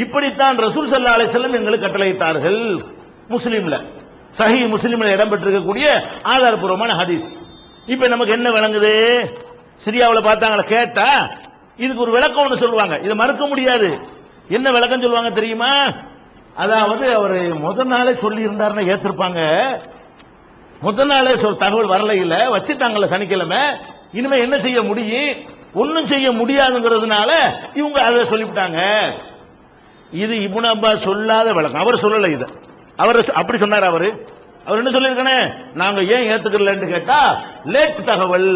இப்படித்தான் ரசூல் ஸல்லல்லாஹு அலைஹி வஸல்லம் எங்களுக்கு கட்டளையிட்டார்கள். முஸ்லிம்ல, சஹீஹ் முஸ்லிம்ல இடம்பெற்றிருக்கக்கூடிய ஆதாரபூர்வமான ஹதீஸ். இப்ப நமக்கு என்ன விளங்குது? சிரியாவுல பார்த்தாங்களா கேட்டா இதுக்கு ஒரு விளக்கம் ஒன்று சொல்லுவாங்க, இதை மறுக்க முடியாது. என்ன விளக்கம் சொல்லுவாங்க தெரியுமா? அதாவது அவர் முதல் நாளே சொல்லி இருந்தாருன்னா ஏத்திருப்பாங்க, முதல் நாளே தகவல் வரல, இல்ல வச்சுட்டாங்கல்ல சனிக்கிழமை, இனிமே என்ன செய்ய முடியும்? ஒன்னும் செய்ய முடியாதுங்கிறதுனால இவங்க அதை சொல்லிவிட்டாங்க. இது இப்னு அப்பாஸ் சொல்லாத விளக்கம், அவர் சொல்லல. இத அவர் அப்படி சொன்னார். அவர் என்ன சொல்லியிருக்கானே, நாங்க ஏன் ஏத்துக்கலன்னு கேட்டா லேட் தகவல்,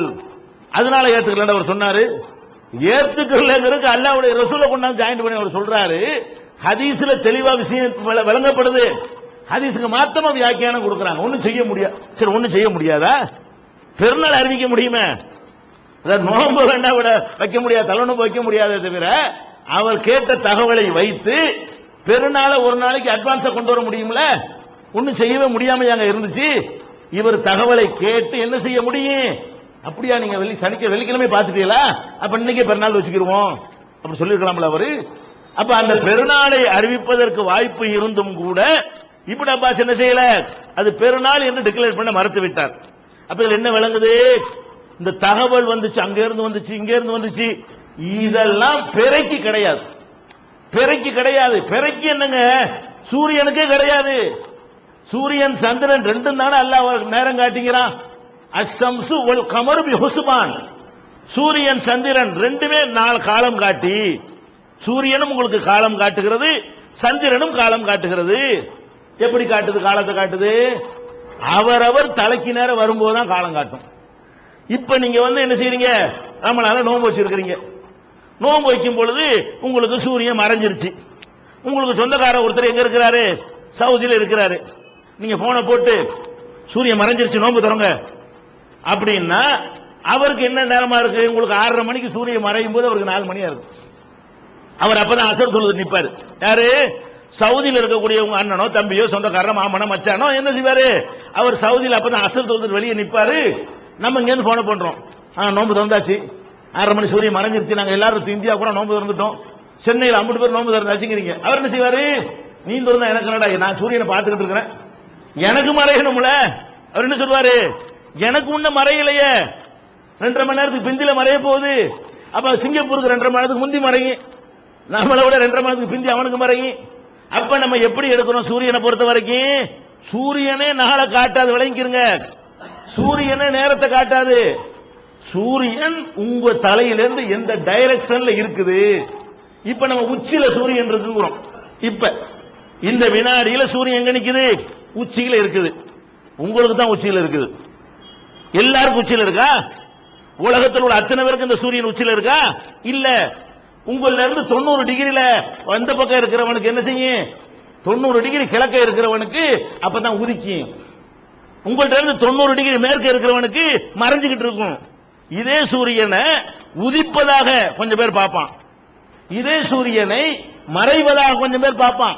அதனால ஏத்துக்கலன்னு அவர் சொன்னாரு. ஏத்துக்கலங்கிறதுக்கு அல்லாஹ்வுடைய ரசூலை கொண்டாந்து ஜாயின் பண்ணி அவர் சொல்றாரு. ஹதீஸ்ல தெளிவா விஷயம் விளங்கப்படுது, ஹதீஸுக்கு மாத்தமா வியாக்கியானம் கொடுக்கறாங்க. ஒன்னும் செய்ய முடியாது. சரி, ஒன்னும் செய்ய முடியாதா? பெருநாள் அறிவிக்க முடியுமே, நோன்பு வேண்டாம் விட வைக்க முடியாது, தலைநோம்பு வைக்க முடியாதே தவிர, அவர் கேட்ட தகவலை வைத்து பெருநாளை ஒரு நாளைக்கு அட்வான்ஸா கொண்டு வர முடியும்ல? ஒன்னும் செய்யவே முடியாம அங்க இருந்துச்சு. இவர் தகவலை கேட்டு என்ன செய்ய முடியும்? அப்படியா, நீங்க வெள்ளிக்கிழமை பார்த்துட்டீங்களா, அப்ப இன்னைக்கு பெருநாள் வச்சுக்கிடுவோம் அப்படி சொல்லிருக்கலாம்ல அவரு. அப்ப அந்த பெருநாளை அறிவிப்பதற்கு வாய்ப்பு இருந்தும் கூட இப்னு அப்பாஸ் என்ன செய்யல, அது பெருநாள் என்று டிக்ளேர் பண்ண மறுத்து விட்டார். அப்ப இதுல என்ன விளங்குது? இந்த தகவல் வந்துச்சு, அங்க இருந்து வந்துச்சு, இங்க இருந்து வந்துச்சு, இதெல்லாம் பிறைக்கு கிடையாது. பிறைக்கு கிடையாது. பிறைக்கு என்னங்க, சூரியனுக்கே கிடையாது. சூரியன் சந்திரன் ரெண்டும் தானே அல்லாஹ் நேரம் காட்டிக்கிறான். அஷ்ஷம்சு வல் கமரு பிஹுஸ்பான், சூரியன் சந்திரன் ரெண்டுமே நாள் காலம் காட்டி, சூரியனும் உங்களுக்கு காலம் காட்டுகிறது, சந்திரனும் காலம் காட்டுகிறது. எப்படி காட்டுது? காலத்தை காட்டுது, அவரவர் தலைக்கு நேரம் வரும்போதுதான் காலம் காட்டும். இப்ப நீங்க என்ன செய்றீங்க, நம்மளால நோன்பு வச்சிருக்கிறீங்க, நோன்பு வைக்கும் பொழுது உங்களுக்கு சூரியன் மறைஞ்சிருச்சு. உங்களுக்கு சொந்தக்கார ஒருத்தர் எங்க இருக்கிறாரு? சவுதியில இருக்கிறாரு. நீங்க போனை போட்டு சூரியன் மறைஞ்சிருச்சு நோன்பு தரங்க அப்படின்னா அவருக்கு என்ன நேரமா இருக்கு? உங்களுக்கு 6:30 மணிக்கு சூரியன் மறையும் போது அவருக்கு 4 மணியா இருக்கு. அவர் அப்பதான் அசர் தொழுது நிப்பாரு. யாரு? சவுதியில் இருக்கக்கூடிய உங்க அண்ணனோ தம்பியோ சொந்தக்காரனோ மாமனோ மச்சானோ என்ன செய்வாரு? அவர் சவுதியில் அப்பதான் அசர் தொழுது வெளியே நிப்பாரு. நம்ம இங்க இருந்து போன பண்றோம், நோன்பு திறந்தாச்சு, 6:30 மணி சூரியன் மறைஞ்சிருச்சு, நாங்க எல்லாரும் இந்தியா கூட நோன்பு திறந்துட்டோம், சென்னையில் 50 பேர் நோன்பு திறந்தாச்சுங்கிறீங்க. அவர் என்ன செய்வாரு? நீ திறந்தா எனக்கு என்னடா, நான் சூரியனை பார்த்துக்கிட்டு இருக்கிறேன், எனக்கு மறையணும்ல. அவர் என்ன சொல்வாரு? எனக்கு முன்ன மறையலையே, 2.5 மணி நேரத்துக்கு பிந்தில மறைய போகுது. அப்ப சிங்கப்பூருக்கு 2.5 மணி நேரத்துக்கு முந்தி மறையும், நம்மளை விட 2.5 மணி நேரத்துக்கு பிந்தி அவனுக்கு மறையும். அப்ப நம்ம எப்படி எடுக்கிறோம்? சூரியனை பொறுத்த வரைக்கும் சூரியனே நாளை காட்டாது, விளங்கிருங்க. சூரியனே நேரத்தை காட்டாது. சூரியன் உங்க தலையிலிருந்து எந்த டைரக்ஷன்ல இருக்குது. இப்ப நம்ம உச்சியில சூரியன் இருக்குங்கிறோம். இப்ப இந்த வினாடியில சூரியன் எங்க நிக்குது? உச்சியில இருக்குது. உங்களுக்கு தான் உச்சியில இருக்குது. எல்லாருக்கும் உச்சியில இருக்கா? உலகத்தில் உள்ள அத்தனை பேருக்கு இந்த சூரியன் உச்சியில இருக்கா? இல்ல. உங்கள இருந்து 90 டிகிரில அந்த பக்கம் இருக்கிறவனுக்கு என்ன செய்யும்? 90 டிகிரி கிழக்க இருக்கிறவனுக்கு அப்பதான் உதிக்கும். உங்கள்ட்ட இருந்து 90 டிகிரி மேற்க இருக்கிறவனுக்கு மறைஞ்சுக்கிட்டு இருக்கும். இதே சூரியனை உதிப்பதாக கொஞ்சம் பேர் பார்ப்பான், இதே சூரியனை மறைவதாக கொஞ்சம் பேர் பார்ப்பான்.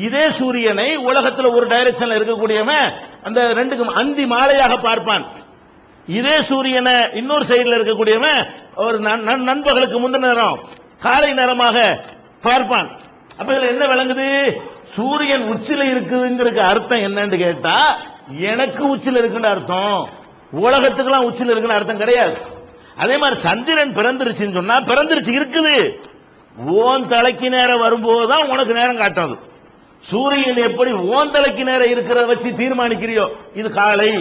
இதே சூரியனை உலகத்தில் ஒரு டைரக்ஷன்ல இருக்கக்கூடியவன் அந்த ரெண்டுக்கும் அந்தி மாலையாக பார்ப்பான். இதே சூரியனை இன்னொரு சைடுல இருக்கக்கூடியவன் ஒரு நண்பகலுக்கு முந்தின நேரம் காலை நேரமாக பார்ப்பான். அப்ப இதுல என்ன விளங்குது? சூரியன் உச்சில இருக்குதுங்கிறதுக்கு அர்த்தம் என்னன்னு கேட்டா, எனக்கு உச்சில இருக்குன்னு அர்த்தம், உலகத்துக்கெல்லாம் உச்சில இருக்குன்னு அர்த்தம் கிடையாது. அதே மாதிரி சந்திரன் பிறந்துருச்சுன்னு சொன்னா பிறந்துருச்சு இருக்குது, ஓன் தலைக்கு நேரம் வரும்போதுதான் உனக்கு நேரம் காட்டாது. சூரியன் எப்படி ஓன் தலைக்கு நேரம் இருக்கிறத வச்சு தீர்மானிக்கிறியோ, இது காலை,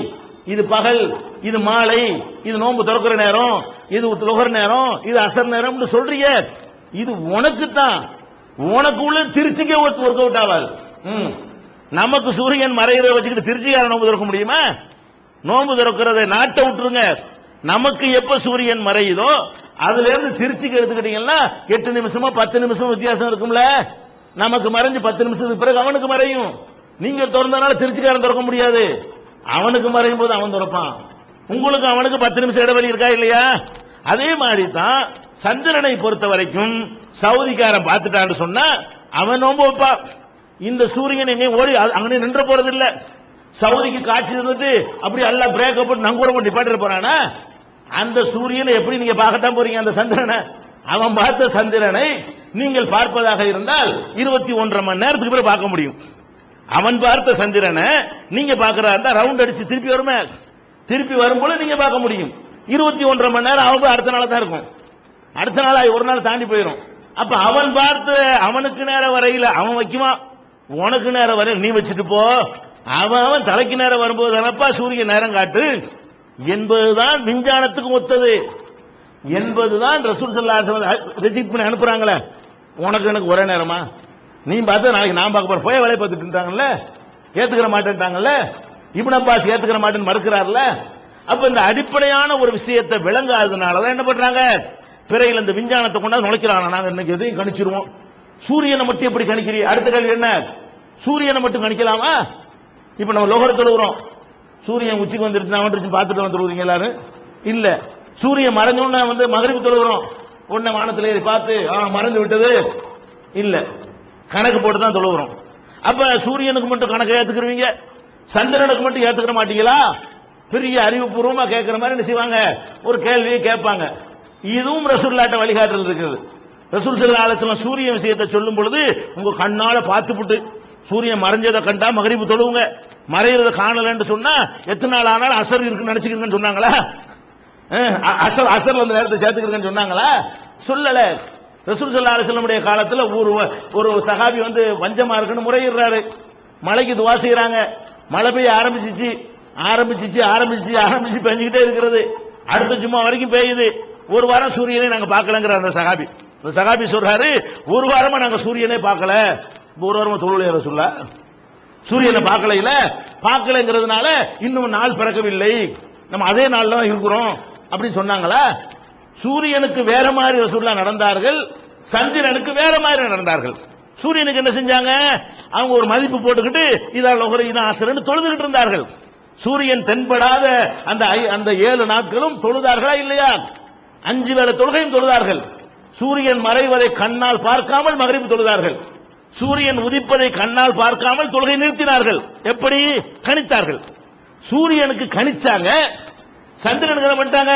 இது பகல், இது மாலை, இது நோன்பு திறக்கிற நேரம், இது லுஹர் நேரம், இது அசர் நேரம் சொல்றீங்க, இது உனக்கு தான். உனக்கு உள்ள திருச்சிக்கே ஒர்க் அவுட் ஆகாது. நமக்கு சூரியன் மறைகிறத வச்சுக்கிட்டு திருச்சிக்கார நோன்பு திறக்க முடியுமா? நோன்பு திறக்கிறத நாட்டை விட்டுருங்க. நமக்கு எப்ப சூரியன் மறையுதோ அதுல இருந்து திருச்சிக்கு எடுத்துக்கிட்டீங்கன்னா 8 நிமிஷமா 10 நிமிஷம் வித்தியாசம் இருக்கும்ல. நமக்கு மறைஞ்சு 10 நிமிஷத்துக்கு பிறகு அவனுக்கு மறையும். நீங்க திறந்தனால திருச்சிக்காரன் திறக்க முடியாது, அவனுக்கு மறையும் போது அவன் திறப்பான். உங்களுக்கு அவனுக்கு 10 நிமிஷம் இடைவெளி இருக்கா இல்லையா? அதே மாதிரி தான் சந்திரனை பொறுத்த வரைக்கும் சவுதிக்காரன் பார்த்துட்டான்னு சொன்னா அவன் நோன்பு வைப்பா. இந்த சூரியன் எங்கேயும் ஓடி அங்கே நின்ற போறது இல்ல. சவுதிக்கு காட்சி இருந்துட்டு அப்படி எல்லாம் பிரேக் போட்டு நங்கூரம் போட்டு நிப்பாட்டு போறானா? அந்த சூரியனை எப்படி நீங்க பார்க்கத்தான் போறீங்க? அந்த சந்திரனை, அவன் பார்த்த சந்திரனை நீங்கள் பார்ப்பதாக இருந்தால் 21.5 மணி நேரத்துக்கு பிறகு பார்க்க முடியும். அவன் பார்த்த சந்திரனை நீங்க பார்க்கறதா இருந்தா ரவுண்ட் அடிச்சு திருப்பி வருமே, திருப்பி வரும்போது நீங்க பார்க்க முடியும். 21.5 மணி நேரம் அவங்க அடுத்த நாள் தான் இருக்கும், அடுத்த நாள் ஒரு நாள் தாண்டி போயிடும். அப்ப அவன் பார்த்து அவனுக்கு நேரம் வரையில அவன் வைக்குவான், உனக்கு நேரம் வரை நீ வச்சுட்டு போ. அவன் தலைக்கு நேரம் வரும்போது தானப்பா சூரியன் நேரம் காட்டு என்பதுதான் விஞ்ஞானத்துக்கு ஒத்தது என்பதுதான் ரசூல் ஸல்லல்லாஹு அலைஹி வஸல்லம் ரிஜெக்ட் பண்ணி அனுப்புறாங்களே. உனக்கு எனக்கு ஒரே நேரமா? நீ பார்த்து நாளைக்கு நான் பார்க்க போறேன், போய் வேலையை பார்த்துட்டு ஏத்துக்கிற மாட்டேன்ட்டாங்கல்ல. இப்னு அப்பாஸ் ஏத்துக்கிற மாட்டேன்னு மறுக்கிறார்ல. அப்ப இந்த அடிப்படையான ஒரு விஷயத்தை விளங்காததுனாலதான் என்ன பண்றாங்க, பிறையில் இந்த விஞ்ஞானத்தை கொண்டாந்து நுழைக்கிறாங்க. நாங்க இன்னைக்கு எதையும் கணிச்சிருவோம், சூரியனை மட்டும் எப்படி கணிக்கிறீ? அடுத்த கேள்வி என்ன, சூரியனை மட்டும் கணிக்கலாமா? இப்ப நம்ம லோகர் தொழுகிறோம், சூரியன் உச்சிக்கு வந்துருச்சு பார்த்துட்டு வந்துருவீங்க எல்லாரும் இல்ல. சூரியன் மறைஞ்சோன்னு வந்து மகரிப் தொழுகிறோம், உடனே வானத்தில் ஏறி பார்த்து மறைந்து விட்டது இல்ல, கணக்கு போட்டு தான் தொழுகிறோம். அப்ப சூரியனுக்கு மட்டும் கணக்கு ஏத்துக்கிறீங்க, சந்திரனுக்கு மட்டும் ஏத்துக்கிற மாட்டீங்களா? பெரிய அறிவுபூர்வமா கேட்கிற மாதிரி என்ன செய்வாங்க, ஒரு கேள்வியை கேட்பாங்க. இதுவும் ரசூலுல்லாஹ்ட்ட வழிகாட்டல் இருக்குது. ரசூல் ஸல்லல்லாஹு அலைஹி வஸல்லம் சூரிய விஷயத்தை சொல்லும் பொழுது உங்க கண்ணால பார்த்துப்புட்டு சூரியன் மறைஞ்சதை கண்டா மகரிப் தொழுவுங்க, மறைகிறத காணலன்னு சொன்னா எத்தனை நாள் ஆனாலும் அசர் இருக்குன்னு நினைச்சுக்கிறீங்கன்னு சொன்னாங்களா? அசர் அந்த நேரத்தை சேர்த்துக்கிறேன்னு சொன்னாங்களா? சொல்லல. ரசூல் ஸல்லல்லாஹு அலைஹி வஸல்லம் காலத்துல ஒரு சஹாபி வந்து வஞ்சமா இருக்குன்னு முறையிடுறாரு, மழைக்கு துவா செய்யறாங்க, மழை பெய்ய ஆரம்பிச்சிச்சு பெஞ்சுக்கிட்டே இருக்கிறது, அடுத்த ஜும்மா வரைக்கும் பெய்யுது. ஒரு வாரம் சூரியனை நாங்க பார்க்கலங்கிற அந்த சஹாபி சொல்றாரு, ஒரு வாரமா நாங்க சூரியனே பார்க்கல. ஒரு வாரமா தொழுலையா சொல்ல, சூரியனை பார்க்கலங்கிறதுனால இன்னும் நாள் பிறக்கவில்லை, நம்ம அதே நாள்ல தான் இருக்கிறோம் அப்படின்னு சொன்னாங்களா? சூரியனுக்கு வேற மாதிரி ரசூலுல்லாஹ் நடந்தார்கள், சந்திரனுக்கு வேற மாதிரி நடந்தார்கள். சூரியனுக்கு என்ன செஞ்சாங்க, அவங்க ஒரு மதிப்பு போட்டுக்கிட்டு இதான் லோகர் இதான் அசர்ன்னு தொழுதுகிட்டு இருந்தார்கள். சூரியன் தென்படாத அந்த 7 நாட்களும் தொழுதார்களா இல்லையா? 5 வேளை தொழுகையும் தொழுதார்கள். சூரியன் மறைவதை கண்ணால் பார்க்காமல் மகரிப் தொழுதார்கள். சூரியன் உதிப்பதை கண்ணால் பார்க்காமல் தொழுகை நிறுத்தினார்கள். எப்படி கணித்தார்கள்? சூரியனுக்கு கணிச்சாங்க, சந்திரனுக்கு என்ன பண்ணிட்டாங்க?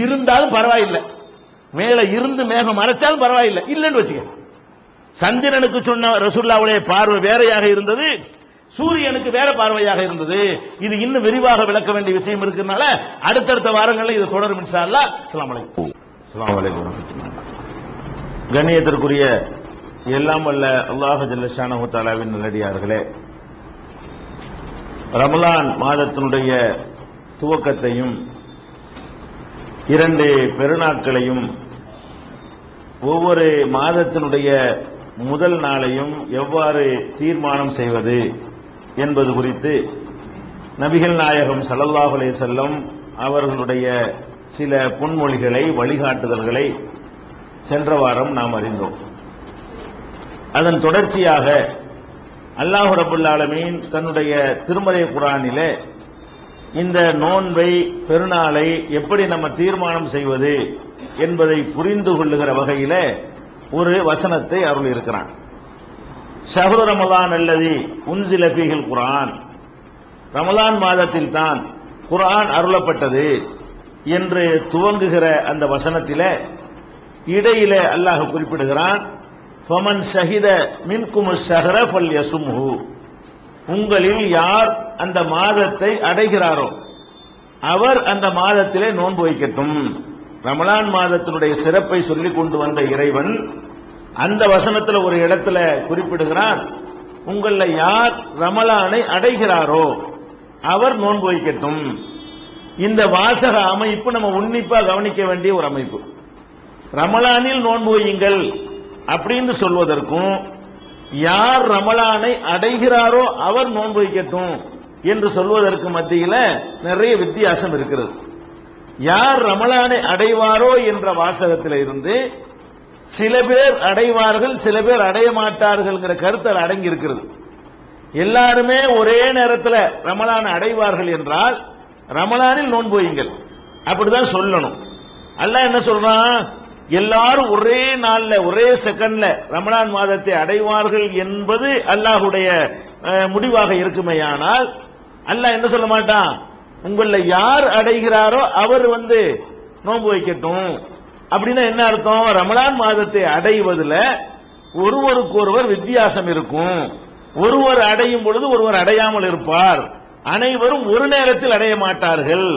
இருந்தாலும் பரவாயில்லை, மேல இருந்து மேகம் மறைச்சாலும் பரவாயில்லை, இல்லைன்னு வச்சுக்க. சந்திரனுக்கு சொன்ன ரசூலுல்லாஹ்வுடைய பார்வை வேறையாக இருந்தது, சூரியனுக்கு வேற பார்வையாக இருந்தது. இது இன்னும் விரிவாக விளக்க வேண்டிய விஷயம் இருக்கிறதுனால அடுத்தடுத்த வாரங்களில் இது தொடரும் இன்ஷா அல்லாஹ். அஸ்ஸலாமு அலைக்கும். அஸ்ஸலாமு அலைக்கும் வரஹ்மத்துல்லாஹ். கண்ணியத்திற்குரிய எல்லாம் வல்ல அல்லாஹ் ஜல்ல ஷானஹு தஆலாவின் நல்லடியார்களே, ரமலான் மாதத்தினுடைய துவக்கத்தையும் 2 பெருநாட்களையும் ஒவ்வொரு மாதத்தினுடைய முதல் நாளையும் எவ்வாறு தீர்மானம் செய்வது என்பது குறித்து நபிகள் நாயகம் ஸல்லல்லாஹு அலைஹி வஸல்லம் அவர்களுடைய சில பொன்மொழிகளை, வழிகாட்டுதல்களை சென்ற வாரம் நாம் அறிந்தோம். அதன் தொடர்ச்சியாக அல்லாஹ் ரப்பல் ஆலமீன் தன்னுடைய திருமறை குர்ஆனிலே இந்த நோன்பை, பெருநாளை எப்படி நம்ம தீர்மானம் செய்வது என்பதை புரிந்து கொள்ளுகிற வகையில ஒரு வசனத்தை அருள் இருக்கிறான். ஷஹ்ரு ரமலான் அல்லதி உன்சில ஃபீஹில் குர்ஆன், ரமலான் மாதத்தில் தான் குர்ஆன் அருளப்பட்டது என்று துவங்குகிற அந்த வசனத்திலே இடையிலே அல்லாஹ் குறிப்பிடுகிறான், ஃபமன் ஷஹித மின்குமுஷ் ஷஹ்ர ஃபல்யசும்ஹு, உங்களில் யார் அந்த மாதத்தை அடைகிறாரோ அவர் அந்த மாதத்திலே நோன்பு வைக்கட்டும். ரமலான் மாதத்தினுடைய சிறப்பை சொல்லிக் கொண்டு வந்த இறைவன் அந்த வசனத்தில் ஒரு இடத்துல குறிப்பிடுகிறான், உங்கள யார் ரமலானை அடைகிறாரோ அவர் நோன்பு வைக்கட்டும். இந்த வாசக அமைப்பு நம்ம உன்னிப்பா கவனிக்க வேண்டிய ஒரு அமைப்பு. ரமலானில் நோன்பு வையுங்கள் அப்படின்னு சொல்வதற்கும் யார் ரமலானை அடைகிறாரோ அவர் நோன்பு வைக்கட்டும் என்று சொல்வதற்கு மத்தியில நிறைய வித்தியாசம் இருக்கிறது. யார் ரமலானை அடைவாரோ என்ற வாசகத்தில் இருந்து சில பேர் அடைவார்கள், சில பேர் அடைய மாட்டார்கள் கருத்து அடங்கி இருக்கிறது. எல்லாருமே ஒரே நேரத்தில் ரமலானை அடைவார்கள் என்றால் ரமலானில் நோன்பு வையுங்கள் அப்படிதான் சொல்லணும். அல்லாஹ் என்ன சொல்றான்? எல்லாரும் ஒரே நாள்ல ஒரே செகண்ட்ல ரமலான் மாதத்தை அடைவார்கள் என்பது அல்லாஹ்வுடைய முடிவாக இருக்குமேயானால் அல்லாஹ் என்ன சொல்ல மாட்டான்? உங்கள யார் அடைகிறாரோ அவர் நோன்பு வைக்கட்டும். அப்படின்னா என்ன அர்த்தம்? ரமலான் மாதத்தை அடைவதில் ஒருவருக்கொருவர் வித்தியாசம் இருக்கும். ஒருவர் அடையும் பொழுது ஒருவர் அடையாமல் இருப்பார். அனைவரும் ஒரு நேரத்தில் அடைய மாட்டார்கள்.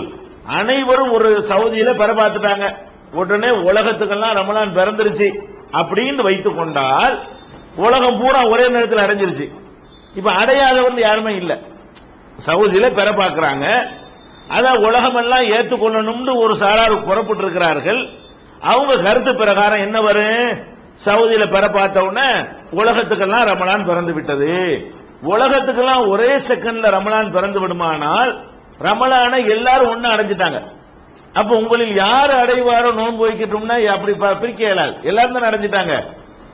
அனைவரும் ஒரு சவுதியில பெற பார்த்துட்டாங்க, உடனே உலகத்துக்கெல்லாம் ரமலான் பிறந்துருச்சு அப்படின்னு வைத்துக் கொண்டால் உலகம் பூரா ஒரே நேரத்தில் அடைஞ்சிருச்சு. இப்ப அடையாதவன் யாருமே இல்ல. சவுதியில பெற பார்க்கிறாங்க, அதான் உலகம் எல்லாம் ஏற்றுக்கொள்ளணும்னு ஒரு சாரார் புறப்பட்டு இருக்கிறார்கள். அவங்க கருத்து பிரகாரம் என்ன வரும்? சவுதியில பெற பார்த்த உடனே உலகத்துக்கெல்லாம் ரமலான் பிறந்து விட்டது. உலகத்துக்கெல்லாம் ஒரே செகண்ட்ல ரமலான் பிறந்து விடுமானால் ரமலானை எல்லாரும் ஒன்னு அடைஞ்சிட்டாங்க. அப்ப உங்களில் யார் அடைவாரோ நோன்பு வைக்கட்டும்னா அப்படி பிரிக்க இயலாது, எல்லாரும் தான் அடைஞ்சிட்டாங்க.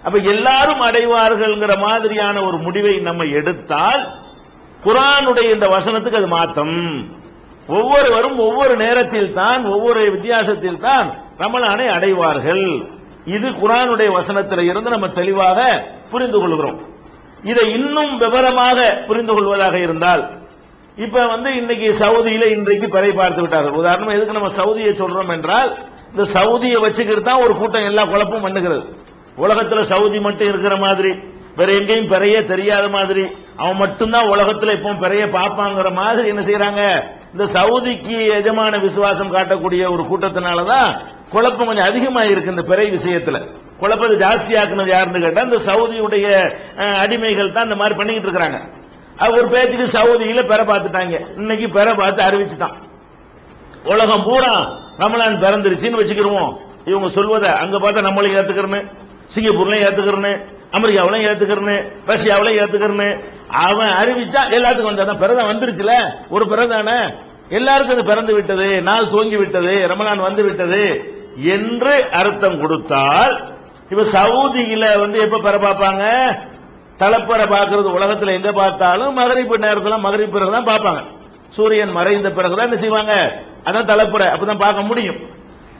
அப்ப எல்லாரும் அடைவார்கள் மாதிரியான ஒரு முடிவை நம்ம எடுத்தால் குர்ஆனுடைய இந்த வசனத்துக்கு அது மாத்தம். ஒவ்வொருவரும் ஒவ்வொரு நேரத்தில் தான், ஒவ்வொரு வித்தியாசத்தில் தான் ரமலானை அடைவார்கள். இது குர்ஆனுடைய வசனத்தில் இருந்து நம்ம தெளிவாக புரிந்து கொள்கிறோம். இதை இன்னும் விவரமாக புரிந்து கொள்வதாக இருந்தால், இப்ப இன்னைக்கு சவுதியில இன்றைக்கு பிறை பார்த்து விட்டார்கள். உதாரணம் எதுக்கு நம்ம சவுதியை சொல்றோம் என்றால், இந்த சவுதியை வச்சுக்கிட்டு தான் ஒரு கூட்டம் எல்லா குழப்பமும் பண்ணுகிறது. உலகத்துல சவுதி மட்டும் இருக்கிற மாதிரி, வேற எங்கேயும் பிறையே தெரியாத மாதிரி, அவன் மட்டும்தான் உலகத்துல இப்போ பிறைய பார்ப்பாங்கிற மாதிரி என்ன செய்யறாங்க? இந்த சவுதிக்கு எஜமான விசுவாசம் காட்டக்கூடிய ஒரு கூட்டத்தினாலதான் குழப்பம் கொஞ்சம் அதிகமா இருக்கு. இந்த பிறை விஷயத்துல குழப்பத்தை ஜாஸ்தியாக்குனது யாருன்னு கேட்டா இந்த சவுதியுடைய அடிமைகள் தான் இந்த மாதிரி பண்ணிக்கிட்டு இருக்கிறாங்க. ஒரு பேச்சுக்கு சவுதியில பெற பார்த்துட்டாங்க, இன்னைக்கு பெற பார்த்து அறிவிச்சுட்டான். உலகம் பூரா ரமலான் பிறந்துருச்சுன்னு வச்சுக்கிருவோம். இவங்க சொல்வதை அங்க பார்த்தா நம்மளையும் ஏத்துக்கிறேன்னு, சிங்கப்பூர்லயும் ஏத்துக்கிறேன்னு, அமெரிக்காவிலையும் ஏத்துக்கிறேன்னு, ரஷ்யாவிலையும் ஏத்துக்கிறேன்னு அவன் அறிவிச்சா எல்லாத்துக்கும் வந்தான். பிறதான் வந்துருச்சுல, ஒரு பிறதானே எல்லாருக்கும் அது பிறந்து விட்டது, நாள் துவங்கி விட்டது, ரமலான் வந்து விட்டது என்று அர்த்தம் கொடுத்தால், இப்ப சவுதியில எப்ப பெற பார்ப்பாங்க? தலைப்பறை பார்க்கறது உலகத்தில் எங்க பார்த்தாலும் மகரிப்பு நேரத்தில் மகரிப்பு பிறகுதான் பார்ப்பாங்க. சூரியன் மறைந்த பிறகுதான் என்ன செய்வாங்க, அதான் தலைப்புற, அப்பதான் பார்க்க முடியும்.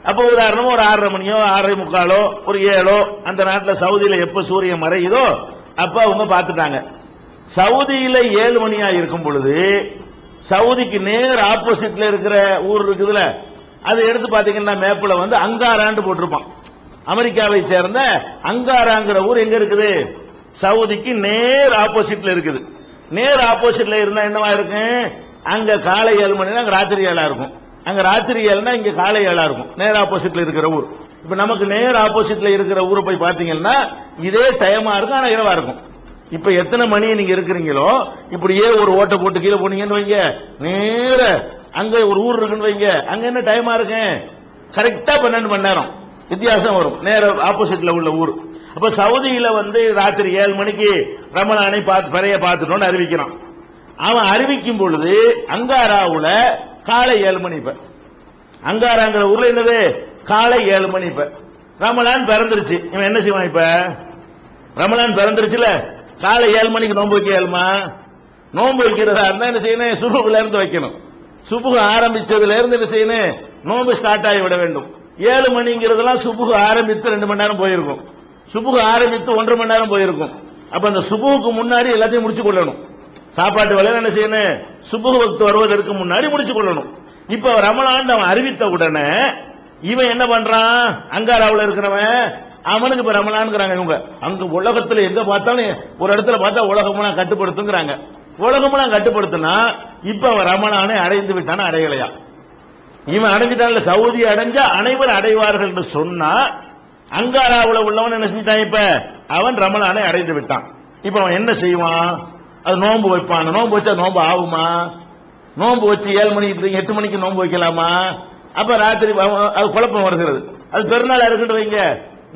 அப்ப உதாரணமா ஒரு 6:30 மணியோ 6:45 ஒரு 7 அந்த நாட்டில் சவுதியில எப்ப சூரியன் மறையுதோ அப்ப அவங்க பார்த்துட்டாங்க. சவுதியில 7 மணியா இருக்கும் பொழுது சவுதிக்கு நேர் ஆப்போசிட்ல இருக்கிற ஊர் இருக்குதுல, அதை எடுத்து பாத்தீங்கன்னா மேப்ல வந்து அங்காரான்னு போட்டிருப்பான். அமெரிக்காவை சேர்ந்த அங்காராங்கிற ஊர் எங்க இருக்குது, சவுதிக்கு நேர் ஆப்போசிட்ல இருக்குது. நேர் ஆப்போசிட்ல இருந்தா என்னவா இருக்கு, அங்க காலை 7 மணினா அங்க ராத்திரி 7 இருக்கும், அங்க ராத்திரி 7னா இங்க காலை 7 இருக்கும். நேர் ஆப்போசிட்ல இருக்கிற ஊர். இப்ப நமக்கு நேர் ஆப்போசிட்ல இருக்கிற ஊரை போய் பாத்தீங்கன்னா இதே டைமா இருக்கும், ஆனா இரவா இருக்கும். இப்ப எத்தனை மணி நீங்க இருக்கிறீங்களோ இப்படியே ஒரு ஓட்ட போட்டு கீழே போனீங்கன்னு வைங்க, நேர அங்க ஒரு ஊர் இருக்குன்னு வைங்க, அங்க என்ன டைமா இருக்கு, கரெக்டா 12 மணி நேரம் வித்தியாசம் வரும், நேர ஆப்போசிட்ல உள்ள ஊர். அப்ப சவுதியில வந்து ராத்திரி 7 மணிக்கு ரமலானை பிறைய பார்த்துட்டோம்னு அறிவிக்கிறான். அவன் அறிவிக்கும் பொழுது அங்காராவுல காலை 7 மணி. இப்ப அங்காராங்கிற ஊர்ல என்னது, காலை 7 மணி. இப்ப ரமலான் பிறந்துருச்சு, இவன் என்ன செய்வான், இப்ப ரமலான் பிறந்துருச்சுல, காலை 7 மணிக்கு நோன்பு வைக்க இயலுமா? நோன்பு வைக்கிறதா இருந்தா என்ன செய்யணும், சுபுகுல இருந்து வைக்கணும். சுபுகு ஆரம்பிச்சதுல இருந்து என்ன செய்யணும், நோன்பு ஸ்டார்ட் ஆகி விட வேண்டும். 7 மணிங்கிறதெல்லாம் சுபுகு ஆரம்பித்து 2 மணி நேரம் போயிருக்கும், சுபுகு ஆரம்பித்து 1.5 மணி நேரம் போயிருக்கும். அப்ப அந்த சுபுகுக்கு முன்னாடி எல்லாத்தையும் முடிச்சு கொள்ளணும். சாப்பாட்டு வேலை என்ன செய்யணும், சுபுகு வக்து வருவதற்கு முன்னாடி முடிச்சு கொள்ளணும். இப்ப ரமலான் அவன் அறிவித்த உடனே இவன் என்ன பண்றான், அங்காராவில் இருக்கிறவன் அவனுக்கு இப்ப ரமலான்ங்கிறாங்க இவங்க. அங்க உலகத்துல எங்க பார்த்தாலும் ஒரு இடத்துல பார்த்தா உலகமெல்லாம் கட்டுப்படுத்துங்கிறாங்க. உலகமெல்லாம் கட்டுப்படுத்தினா இப்ப அவன் ரமலானை அடைந்து விட்டான அடையலையா, இவன் அடைஞ்சிட்டான். சவுதி அடைஞ்சா அனைவரும் அடைவார்கள் என்று சொன்னா அங்காராவில் உள்ளவன் என்ன செஞ்சிட்டான், இப்ப அவன் ரமலானை அடைந்து விட்டான். இப்ப அவன் என்ன செய்வான், அது நோன்பு வைப்பான். நோன்பு வச்சா நோன்பு ஆகுமா, நோன்பு வச்சு 7 மணிக்கு 8 மணிக்கு நோன்பு வைக்கலாமா? அப்ப ராத்திரி அது குழப்பம் வருகிறது. அது பெருநாள் இருக்குன்னு வைங்க,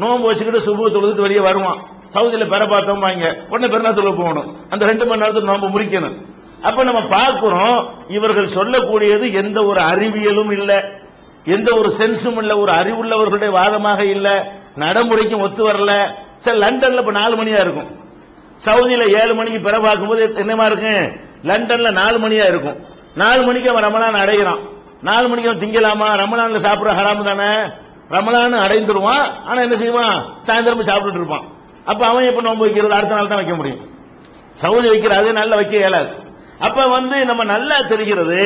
நோன்பு வச்சுக்கிட்டு சுபு தொழுதுட்டு வெளியே வருவான். சவுதியில பெற பார்த்தோம் வாங்க, உடனே பெருநாள் தொழுக போகணும், அந்த 2 மணி நேரத்துக்கு நோன்பு முறிக்கணும். அப்ப நம்ம பார்க்கிறோம் இவர்கள் சொல்லக்கூடியது எந்த ஒரு அறிவியலும் இல்ல, எந்த ஒரு சென்ஸும் இல்ல, ஒரு அறிவுள்ளவர்களுடைய வாதமாக இல்ல, நடைமுறைக்கும் ஒத்து வரல. சரி, லண்டன்ல இப்ப 4 மணியா இருக்கும், சவுதியில 7 மணிக்கு பிற பார்க்கும்போது என்னமா இருக்கு, லண்டன்ல 4 மணியா இருக்கும். 4 மணிக்கு அவன் ரமலான் அடைகிறான். 4 மணிக்கு அவன் திங்கலாமா, ரமலான்ல சாப்பிடுற ஹராம் தானே, ரமலான் அடைந்துருவான். ஆனா என்ன செய்வான், சாயந்தரம் சாப்பிட்டு இருப்பான். அப்ப அவன் எப்ப நோன்பு வைக்கிறது, அடுத்த நாள் தான் வைக்க முடியும். சவுதி வைக்கிற அதே நாள்ல வைக்க இயலாது. அப்ப வந்து நம்ம நல்லா தெரிகிறது,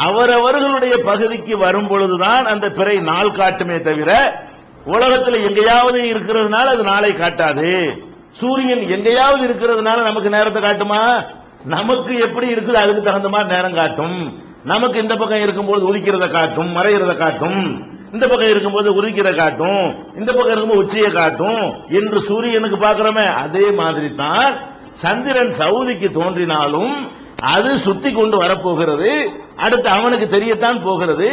அவரவர்களுடைய பகுதிக்கு வரும் பொழுதுதான் அந்த பிறை நாள் காட்டுமே தவிர உலகத்தில் எங்கேயாவது இருக்கிறதுனால அது நாளை காட்டாது. சூரியன் எங்கேயாவது இருக்கிறதுனால நமக்கு நேரத்தை காட்டுமா, நமக்கு எப்படி இருக்குது அதுக்கு தகுந்த மாதிரி நேரம் காட்டும். நமக்கு இந்த பக்கம் இருக்கும்போது உதிக்கிறத காட்டும், மறைகிறத காட்டும், இந்த பக்கம் இருக்கும்போது உதிக்கிற காட்டும், இந்த பக்கம் இருக்கும்போது உச்சியை காட்டும் என்று சூரியனுக்கு பார்க்கிறோமே, அதே மாதிரி தான் சந்திரன் சவுதிக்கு தோன்றினாலும் அது சுத்தி கொண்டு வரப்போகிறது. அடுத்து அவனுக்கு தெரியத்தான் போகிறது.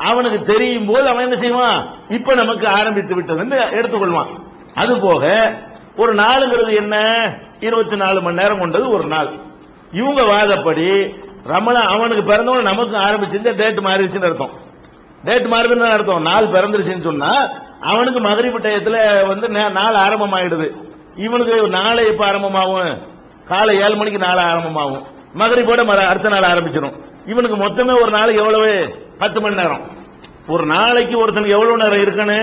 அவனுக்கு தெரியும் போது அவன் என்ன செய்வான், இப்ப நமக்கு ஆரம்பித்து விட்டது எடுத்துக்கொள்வான். அது போக ஒரு நாளுங்கிறது என்ன, 24 மணி நேரம் கொண்டது ஒரு நாள். இவங்க வாதப்படி ரமலான் அவனுக்கு பிறந்தவன் நமக்கு ஆரம்பிச்சிருந்தா டேட் மாறிடுச்சுன்னு அர்த்தம். டேட் மாறுதுன்னு அர்த்தம், நாள் பிறந்துருச்சுன்னு சொன்னா அவனுக்கு மகரிப் டயத்துல வந்து நாள் ஆரம்பமாயிடுது. இவனுக்கு நாளை எப்ப ஆரம்பமாகும், காலை 7 மணிக்கு நாள் ஆரம்பமாகும், மகரிப்போட அடுத்த நாள் ஆரம்பிச்சிடும். இவனுக்கு மொத்தமே ஒரு நாளைக்கு எவ்வளவு, 10 மணி நேரம். ஒரு நாளைக்கு ஒருத்தனுக்கு எவ்வளவு நேரம் இருக்குன்னு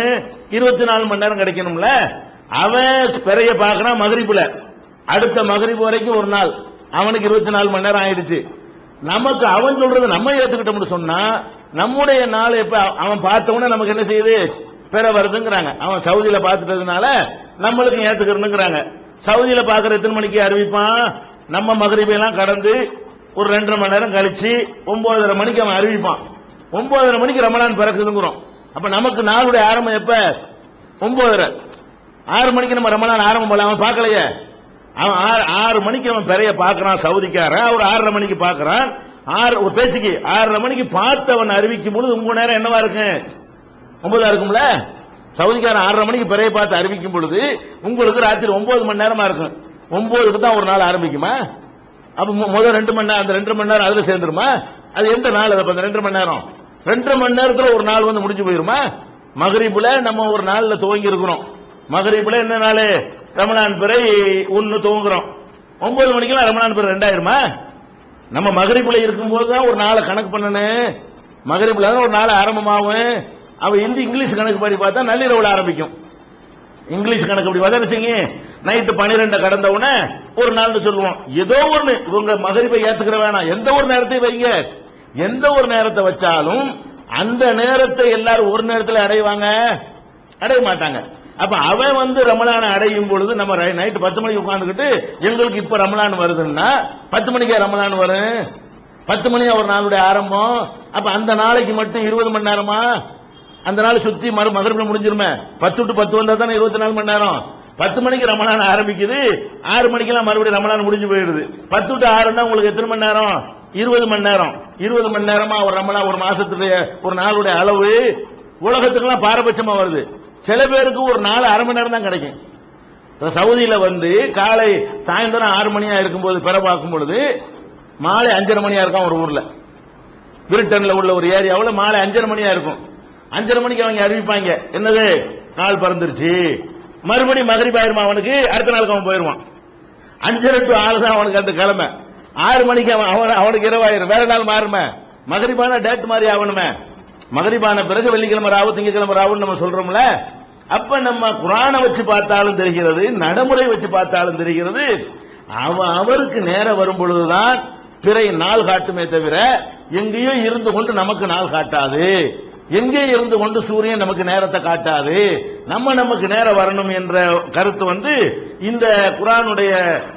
24 மணி நேரம் கிடைக்கணும்ல. அவன் பிறைய பார்க்கறான் மகரிப்புல, அடுத்த மகரிப்பு வரைக்கும் ஒரு நாள், அவனுக்கு 24 மணி நேரம் ஆயிடுச்சு. நமக்கு அவன் சொல்றது நம்ம ஏத்துக்கிட்டோம்னு சொன்னா நம்முடைய நாள் எப்ப அவன் பார்த்தவன நமக்கு என்ன செய்யுது, பெற வருதுங்கிறாங்க. அவன் சவுதியில பார்த்துட்டதுனால நம்மளுக்கு ஏத்துக்கிறனுங்கிறாங்க. சவுதியில பாக்குற எத்தனை மணிக்கு அறிவிப்பான், நம்ம மகரிபெல்லாம் கடந்து ஒரு 2.5 மணி நேரம் கழிச்சு 9:30 மணிக்கு அவன் அறிவிப்பான். 9:30 மணிக்கு ரமலான் பிறக்குதுங்கிறோம். அப்ப நமக்கு நாளுடைய ஆரம்பம் எப்ப, 9:30. 6 மணிக்கு நம்ம ரமலான் ஆரம்பம் பண்ணல, அவன் பார்க்கலையே. அவன் 6 மணிக்கு அவன் பெரிய பார்க்கறான் சவுதிக்காரன், ஒரு 6:30 மணிக்கு பார்க்கறான். ஒரு பேச்சுக்கு 6:30 மணிக்கு பார்த்தவன் அறிவிக்கும் பொழுது உங்க நேரம் என்னவா இருக்கு, 9 இருக்கும்ல. சவுதிக்காரன் 6:30 மணிக்கு பெரிய பார்த்து அறிவிக்கும் பொழுது உங்களுக்கு ராத்திரி 9 மணி நேரமா இருக்கும். 9க்கு தான் ஒரு நாள் ஆரம்பிக்குமா? அப்ப முதல் 2 மணி நேரம், அந்த 2 மணி நேரம் அதுல சேர்ந்துருமா? அது எந்த நாள், அது 2 மணி நேரம், 2 மணி நேரத்துல ஒரு நாள் வந்து முடிஞ்சு போயிருமா? மகரிபுல நம்ம ஒரு நாள்ல துவங்கி இருக்கிறோம். மகரிபுல என்ன நாள், ரமலான் பிறை 1 துவங்குறோம். 9 மணிக்கெல்லாம் ரமலான் பிறை 2 ஆயிருமா? நம்ம மகரிபுல இருக்கும்போது தான் ஒரு நாளை கணக்கு பண்ணணும். மகரிபுல தான் ஒரு நாள் ஆரம்பமாகும். அவ இங்கிலீஷ் கணக்கு படி பார்த்தா நள்ளிரவுல ஆரம்பிக்கும். இங்கிலீஷ் கணக்கு அப்படி பார்த்தா செய்யும் நைட்டு 12 கடந்த உடனே ஒரு நாள் சொல்லுவோம். ஏதோ ஒண்ணு இவங்க மகரிபை ஏத்துக்கிற வேணாம், எந்த ஒரு நேரத்தை வைங்க. எந்த ஒரு நேரத்தை வச்சாலும் அந்த நேரத்தை எல்லாரும் ஒரு நேரத்தில் அடைவாங்க, அடைய மாட்டாங்க. அப்ப அவன் ரமலான அடையும் பொழுது நம்ம நைட்டு 10 மணிக்கு உட்கார்ந்துக்கிட்டு எங்களுக்கு இப்ப ரமலான் வருதுன்னா 10 மணிக்கே ரமலான் வரும். 10 மணி ஒரு நாளுடைய ஆரம்பம். அப்ப அந்த நாளைக்கு மட்டும் 20 மணி நேரமா? அந்த நாள் சுத்தி மகரிப்ல முடிஞ்சிருமே. 10 to 10 வந்தா தானே 24 மணி நேரம். 10 மணிக்கு ரமலான் ஆரம்பிக்குது, 6 மணிக்கெல்லாம் மறுபடியும் ரமலான் முடிஞ்சு போயிடுது. 10 to 6ன்னா உங்களுக்கு எத்தனை மணி நேரம்? 20 மணி நேரம். 20 மணி நேரமா ஒரு ரமலான் ஒரு மாசத்துடைய ஒரு நாளுடைய அளவு உலகத்துக்கெல்லாம் பாரபட்சமா வருது. சில பேருக்கு ஒரு நாள் அரை மணி நேரம் தான் கிடைக்கும். சவுதியில காலை சாயந்தரம் 6 மணியா இருக்கும்போது பிற பார்க்கும் பொழுது மாலை 5:30 மணியா இருக்கும். ஒரு ஊர்ல பிரிட்டன்ல உள்ள ஒரு ஏரியாவில் மாலை 5:30 மணியா இருக்கும். 5:30 மணிக்கு அவங்க அறிவிப்பாங்க, என்னது நாள் பிறந்துருச்சு. மறுபடியும் மகரிப் ஆயிருமா அவனுக்கு, அடுத்த நாளுக்கு அவன் போயிருவான். 5:30 to 6 தான் அவனுக்கு அந்த கிழமை. 6 மணிக்கு அவனுக்கு இரவாயிரும், வேற நாள் மாறுமே. மகரிபான டேட் மாதிரி ஆகணுமே. மகரிபான பிறகு வெள்ளிக்கிழமை ராவு திங்கக்கிழமை ராவுன்னு நம்ம சொல்றோம்ல. அப்ப நம்ம குரானை வச்சு பார்த்தாலும் தெரிகிறது, நடைமுறை வச்சு பார்த்தாலும் தெரிகிறது. அவருக்கு நேரம் வரும் பொழுதுதான் பிறை நாள் காட்டுமே தவிர எங்கேயோ இருந்து கொண்டு நமக்கு நாள் காட்டாது. எங்கே இருந்து கொண்டு சூரியன் நமக்கு நேரத்தை காட்டாது. நமக்கு நேரம் வரணும் என்ற கருத்து இந்த குர்ஆனுடைய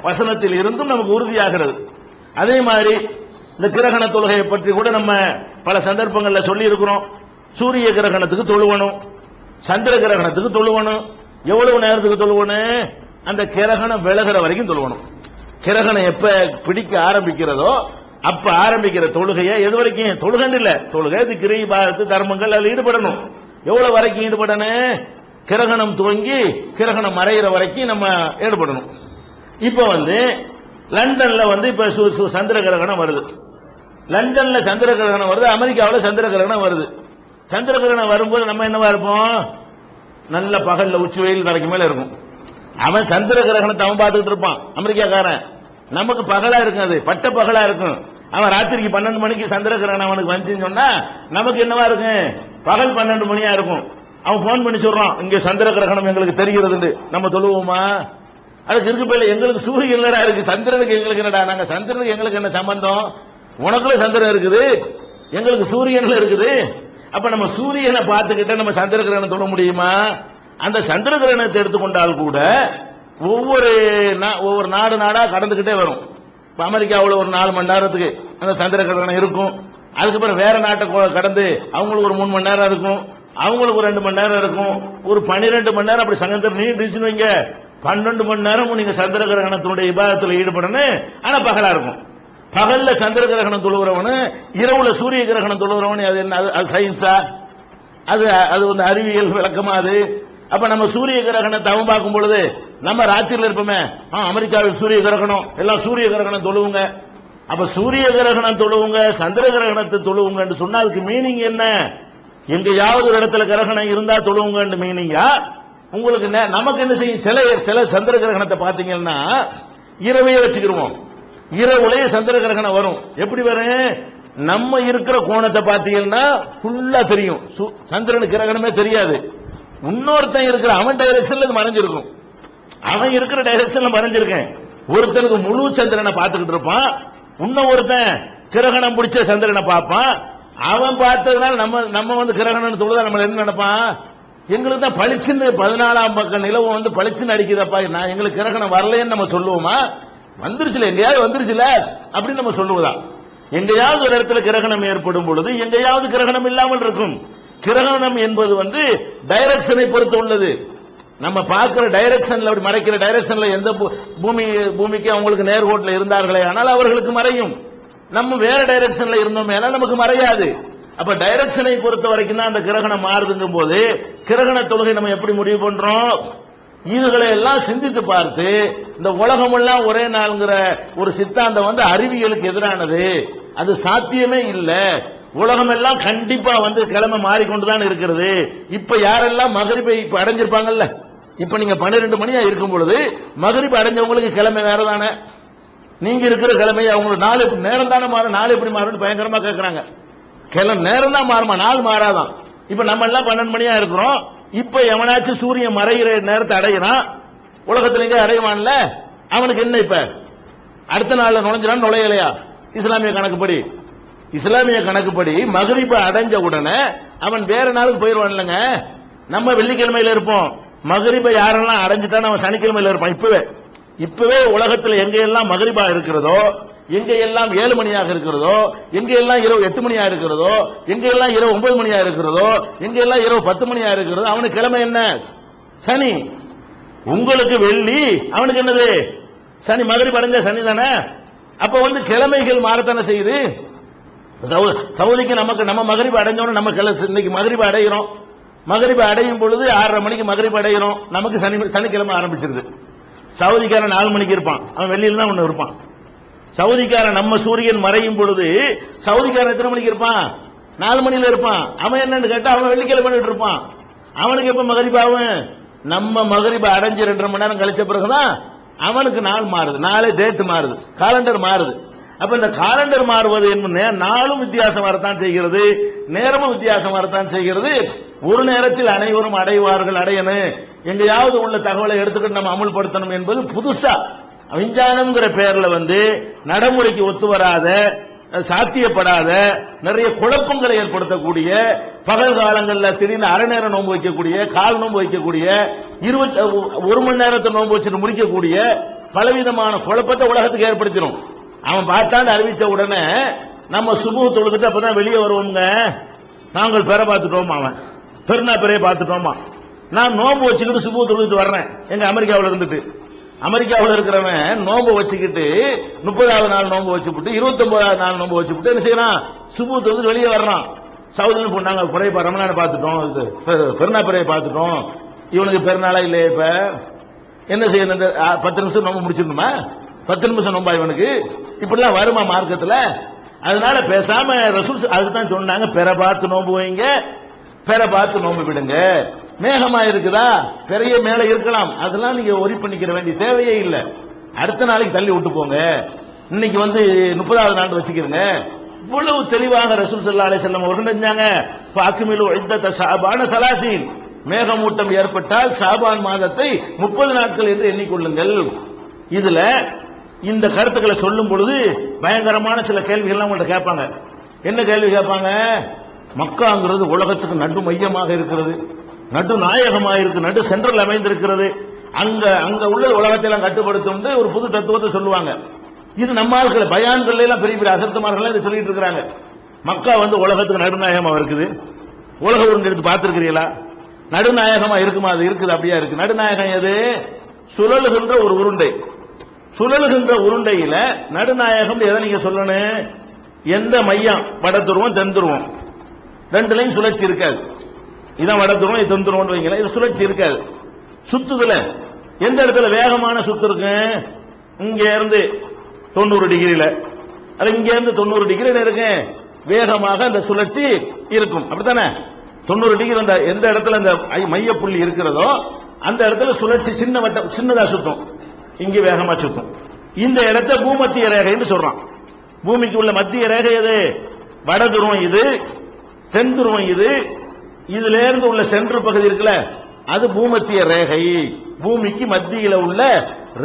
வசனத்தில் இருந்தும் நமக்கு உறுதியாகிறது. அதே மாதிரி இந்த கிரகண தொழுகையை பற்றி கூட நம்ம பல சந்தர்ப்பங்களில் சொல்லி இருக்கிறோம். சூரிய கிரகணத்துக்கு தொழுவணும், சந்திர கிரகணத்துக்கு தொழுவணும். எவ்வளவு நேரத்துக்கு தொழுவணும்? அந்த கிரகணம் விலகிற வரைக்கும் தொழுவணும். கிரகணம் எப்ப பிடிக்க ஆரம்பிக்கிறதோ அப்ப ஆரம்பிக்கிற தொழுகையை எது வரைக்கும்? தொழுகன்னு இல்ல, தொழுகை திக்ரி இபாதத் தர்மங்கள் அதில் ஈடுபடணும். எவ்வளவு வரைக்கும் ஈடுபடணும்? கிரகணம் துவங்கி கிரகணம் மறைகிற வரைக்கும் நம்ம ஈடுபடணும். இப்ப லண்டன்ல இப்ப சந்திர கிரகணம் வருது. லண்டன்ல சந்திர கிரகணம் வருது, அமெரிக்காவில் சந்திர கிரகணம் வருது. சந்திர கிரகணம் வரும்போது நம்ம என்னவா இருப்போம்? நல்ல பகல்ல உச்சி வெயில் தலைக்கு மேல இருக்கும். அவன் சந்திர கிரகணத்தை அவன் பார்த்துக்கிட்டு இருப்பான் அமெரிக்காக்காரன். நமக்கு பகலா இருக்காது, பட்ட பகலா இருக்கும். அவன் ராத்திரிக்கு 12 மணிக்கு சந்திர கிரகணம் அவனுக்கு வந்துச்சுன்னு சொன்னா நமக்கு என்னவா இருக்கும்? பகல் 12 மணியா இருக்கும். அவன் போன் பண்ணி சொல்றான், இங்க சந்திர கிரகணம் எங்களுக்கு தெரிகிறது. நம்ம தொழுவோமா? அதுக்கு இருக்கு போல எங்களுக்கு சூரியன் என்னடா இருக்கு, சந்திரனுக்கு எங்களுக்கு என்னடா? நாங்க சந்திரனுக்கு எங்களுக்கு என்ன சம்பந்தம்? உனக்குள்ள சந்திரன் இருக்குது, எங்களுக்கு சூரியன்ல இருக்குது. அப்ப நம்ம சூரியனை பார்த்துக்கிட்ட நம்ம சந்திர கிரகணம் தொழ முடியுமா? அந்த சந்திர கிரகணத்தை எடுத்துக்கொண்டால் கூட ஒவ்வொரு நாடா கடந்துகிட்டே வரும். இப்ப அமெரிக்காவில் ஒரு 4 மணி நேரத்துக்கு அந்த சந்திர கிரகணம் இருக்கும். அதுக்கப்புறம் வேற நாட்டை கடந்து அவங்களுக்கு ஒரு 3 மணி நேரம் இருக்கும், அவங்களுக்கு ஒரு 2 மணி நேரம் இருக்கும். ஒரு 12 மணி நேரம் அப்படி சங்கத்தில் நீண்டுச்சுன்னு வைங்க. 12 மணி நேரம் நீங்க சந்திர கிரகணத்தினுடைய இபாதத்தில் ஈடுபடணும். ஆனா பகலா இருக்கும். பகல்ல சந்திர கிரகணம் தொழுகிறவனு, இரவுல சூரிய கிரகணம் தொழுகிறவனு, அது என்ன? அது சயின்ஸா? அது அறிவியல் விளக்கமா? அது அப்ப நம்ம சூரிய கிரகணத்தை அவன் பார்க்கும் பொழுது நம்ம ராத்திரியில் இருப்போமே, அமெரிக்காவில் சூரிய கிரகணம், எல்லாம் சூரிய கிரகணம் தொழுவுங்க. அப்ப சூரிய கிரகணம் தொழுவுங்க, சந்திர கிரகணத்தை தொழுவுங்க சொன்னா அதுக்கு மீனிங் என்ன? எங்கேயாவது ஒரு இடத்துல கிரகணம் இருந்தா தொழுவுங்க மீனிங்கா? உங்களுக்கு நமக்கு என்ன செய்யும்? சில சந்திர கிரகணத்தை பாத்தீங்கன்னா இரவையே வச்சுக்கிருவோம். இரவுலயே சந்திர கிரகணம் வரும். எப்படி வரும்? நம்ம இருக்கிற கோணத்தை பாத்தீங்கன்னா ஃபுல்லா தெரியும், சந்திரனுக்கு கிரகணமே தெரியாது. இன்னொருத்தன் இருக்கிற அவன் டைரக்ஷன்ல மறைஞ்சிருக்கும், அவன் இருக்கிற டைரக்ஷன்ல மறைஞ்சிருக்கேன். ஒருத்தனுக்கு முழு சந்திரனை பார்த்துக்கிட்டு இருப்பான், இன்னும் ஒருத்தன் கிரகணம் பிடிச்ச சந்திரனை பார்ப்பான். அவன் பார்த்ததுனால நம்ம கிரகணம் தொழுதா நம்ம என்ன நினைப்பான்? எங்களுக்கு தான் பளிச்சுன்னு 14ஆம் பக்கம் நிலவு பளிச்சுன்னு அடிக்குதப்பா, நான் எங்களுக்கு கிரகணம் வரலன்னு நம்ம சொல்லுவோமா? வந்துருச்சுல, எங்கேயாவது வந்துருச்சுல அப்படின்னு நம்ம சொல்லுவதா? எங்கேயாவது ஒரு இடத்துல கிரகணம் ஏற்படும் பொழுது எங்கேயாவது கிரகணம் இல்லாமல் இருக்கும். கிரகணம் என்பது டைரக்ஷனை பொறுத்து உள்ளது. நம்ம பார்க்கிற டைரக்ஷன்ல, அப்படி மறைக்கிற டைரக்ஷன்ல எந்த பூமிக்கு அவங்களுக்கு நேர்கோட்டில் இருந்தார்களே ஆனால் அவர்களுக்கு மறையும். நம்ம வேற டைரக்ஷன்ல இருந்தோமே நமக்கு மறையாது. அப்ப டைரக்ஷனை பொறுத்த வரைக்கும் தான் அந்த கிரகணம் மாறுதுங்கும் போது கிரகண தொழுகை நம்ம எப்படி முடிவு பண்றோம்? இதுகளை எல்லாம் சிந்தித்து பார்த்து இந்த உலகம் எல்லாம் ஒரே நாள்ங்கிற ஒரு சித்தாந்தம் அறிவியலுக்கு எதிரானது. அது சாத்தியமே இல்லை. உலகம் எல்லாம் கண்டிப்பா கிழமை மாறிக்கொண்டுதான் இருக்கிறது. இப்ப யாரெல்லாம் மகரிபை இப்ப அடைஞ்சிருப்பாங்கல்ல, இப்ப நீங்க 12 மணியா இருக்கும் பொழுது மகரிப் அடைஞ்சவங்களுக்கு கிழமை வேறதானே? நீங்க இருக்கிற கிழமை அவங்களுக்கு நாள் எப்படி நேரம் தானே மாறும், நாள் எப்படி மாறும் பயங்கரமா கேட்கறாங்க. நேரம் தான் மாறுமா, நாள் மாறாதான். இப்ப நம்ம எல்லாம் 12 மணியா இருக்கிறோம். இப்ப எவனாச்சும் சூரியன் மறைகிற நேரத்தை அடையிறான், உலகத்துல எங்க அடைவான்ல, அவனுக்கு என்ன இப்ப அடுத்த நாள்ல நுழைஞ்சான் நுழையலையா? இஸ்லாமிய கணக்குப்படி மகரிப அடைஞ்ச உடனே அவன் வேற நாளுக்கு போயிடுவான் இல்லைங்க. நம்ம வெள்ளிக்கிழமையில இருப்போம், மகரிப யாரெல்லாம் அடைஞ்சிட்டான் அவன் சனிக்கிழமையில இருப்பான். இப்பவே உலகத்துல எங்க எல்லாம் மகரிபா இருக்கிறதோ, எங்க எல்லாம் 7 மணியாக இருக்கிறதோ, எங்க எல்லாம் இரவு 8 மணியா இருக்கிறதோ, எங்க எல்லாம் இரவு 9 மணியா இருக்கிறதோ, எங்க எல்லாம் இரவு 10 மணியா இருக்கிறதோ, அவனுக்கு கிழமை என்ன? சனி. உங்களுக்கு வெள்ளி, அவனுக்கு என்னது? சனி. மகரிப் அடைஞ்ச சனி தானே. அப்ப கிழமைகள் மாறத்தானே செய்யுது. சவுதிக்கு நம்ம மகரிப் அடைஞ்சோன்னு நம்ம இன்னைக்கு மகரிப் அடைகிறோம். மகரிப் அடையும் பொழுது 6:30 மணிக்கு மகரிப் அடைகிறோம். நமக்கு சனிக்கிழமை ஆரம்பிச்சிருது. சவுதிக்காரன் 4 மணிக்கு இருப்பான், அவன் வெளியில தான் ஒண்ணு இருப்பான். சவுதிக்காரன் நம்ம சூரியன் மறையும் பொழுது சவுதிக்காரன் எத்தனை மணிக்கு இருப்பான்? 4 மணில இருப்பான். அவன் என்னன்னு கேட்டா அவன் வெள்ளிக்கிழமை இருப்பான். அவனுக்கு எப்ப மகரிப் ஆகும்? நம்ம மகரிப் அடைஞ்சு 2.5 மணி நேரம் கழிச்ச பிறகுதான் அவனுக்கு நாள் மாறுது, நாளே டேட் மாறுது, காலண்டர் மாறுது. அப்ப இந்த காலண்டர் மாறுவது என்பது நாளும் வித்தியாசம் வரத்தான் செய்கிறது, நேரமும் வித்தியாசம் வரத்தான் செய்கிறது. ஒரு நேரத்தில் அனைவரும் அடைவார்கள், அடையணும், எங்கேயாவது உள்ள தகவலை எடுத்துக்கிட்டு நம்ம அமுல்படுத்தணும் என்பது புதுசா விஞ்ஞானம்ங்கிற பேர்ல நடைமுறைக்கு ஒத்து வராத, சாத்தியப்படாத, நிறைய குழப்பங்களை ஏற்படுத்தக்கூடிய, பகல் காலங்களில் திடீர்னு அரை நேரம் நோன்பு வைக்கக்கூடிய, கால் நோன்பு வைக்கக்கூடிய, 1 மணி நேரத்தை நோன்பு வச்சுட்டு முடிக்கக்கூடிய பலவிதமான குழப்பத்தை உலகத்துக்கு ஏற்படுத்திடும். அவன் பார்த்தான்னு அறிவிச்ச உடனே நம்ம சுபு தொழுதுட்டு அப்பதான் வெளியே வருவோங்க, நாங்கள் பெற பார்த்துட்டோமா, அவன் பெருநா பெறைய பார்த்துட்டோமா, நான் நோன்பு வச்சுக்கிட்டு சுபு தொழுதுட்டு வர்றேன். எங்க அமெரிக்காவில் இருந்துட்டு, அமெரிக்காவில் இருக்கிறவன் நோன்பு வச்சுக்கிட்டு 30வது நாள் நோன்பு வச்சுக்கிட்டு 29வது நாள் நோன்பு வச்சுக்கிட்டு என்ன செய்யறான்? சுபு தொழுது வெளியே வர்றான். சவுதியில் போனாங்க, பிறைய ரமணான பார்த்துட்டோம், பெருநா பிறைய பார்த்துட்டோம், இவனுக்கு பெருநாளா இல்லையே, இப்ப என்ன செய்யணும்? 10 நிமிஷம் நோம்பு முடிச்சிடணுமா? 10 நிமிஷம் நோம்பா இவனுக்கு? இப்படிலாம் வருமா மார்க்கத்துல? அதனால பேசாம ரசூல் அதுதான் சொன்னாங்க, பெற பார்த்து நோம்பு வைங்க, பெற பார்த்து நோம்பு விடுங்க. மேகமா இருக்குதா, பெரிய மேல இருக்கலாம், அதெல்லாம் நீங்க ஒரி பண்ணிக்கிற வேண்டிய தேவையே இல்லை. அடுத்த நாளைக்கு தள்ளி விட்டு போங்க, இன்னைக்கு 30வது நாள் வச்சுக்கிறங்க. இவ்வளவு தெளிவாக ரசூல் ஸல்லல்லாஹு அலைஹி வஸல்லம் அவர்கள் செஞ்சாங்க. ஃபாக்கிமிலு இத்தத ஷஅபான 30, மேகமூட்டம் ஏற்பட்டால் ஷாபான் மாதத்தை 30 நாட்கள் என்று எண்ணிக்கொள்ளுங்கள். இதுல இந்த கருத்துக்களை சொல்லும் பொழுது பயங்கரமான சில கேள்விகள் உங்கள்ட்ட கேட்பாங்க. என்ன கேள்வி கேட்பாங்க? மக்காங்கிறது உலகத்துக்கு நடு மையமாக இருக்கிறது, நடு நாயகமாக இருக்கு, நடு சென்ட்ரல் அமைந்திருக்கிறது, அங்க உள்ள உலகத்தை எல்லாம் கட்டுப்படுத்தும் ஒரு புது தத்துவத்தை சொல்லுவாங்க. இது நம்ம ஆட்கள் பயான்கள் எல்லாம் பெரிய பெரிய அசர்த்தமார்கள் இதை சொல்லிட்டு இருக்கிறாங்க. மக்கா உலகத்துக்கு நடுநாயகமா இருக்குது. உலக உருண்டை எடுத்து பார்த்திருக்கிறீங்களா? நடுநாயகமா இருக்குமா? அது இருக்குது, அப்படியா இருக்கு. நடுநாயகம் எது? சுழலுகின்ற ஒரு உருண்டை. சுழலுகின்ற உருண்டையில நடுநாயகம் எதை நீங்க சொல்லணும்? எந்த மையம்? வட துருவம், தென் துருவம், ரெண்டுலையும் சுழற்சி இருக்காது. இதான் வட துருவம், இது தென் துருவம் வைங்களா, இது சுழற்சி இருக்காது. சுத்துதுல எந்த இடத்துல வேகமான சுத்து இருக்கு? இங்க இருந்து 90 டிகிரில, அது இங்க இருந்து 90 டிகிரில இருக்கு, வேகமாக அந்த சுழற்சி இருக்கும். அப்படித்தானே? 90 டிகிரி எந்த இடத்துல அந்த மைய புள்ளி இருக்கிறதோ அந்த இடத்துல சுழற்சி சின்னதா சுத்தும், இங்க வேகமா சுத்தும். இந்த இடத்தை பூமத்திய ரேகைன்னு சொல்றான். பூமிக்கு உள்ள மத்திய ரேகை எது? வட துருவம் இது, தென் துருவம் இது, இதுல இருந்து உள்ள சென்று பகுதி இருக்குல்ல, அது பூமத்திய ரேகை. பூமிக்கு மத்தியில உள்ள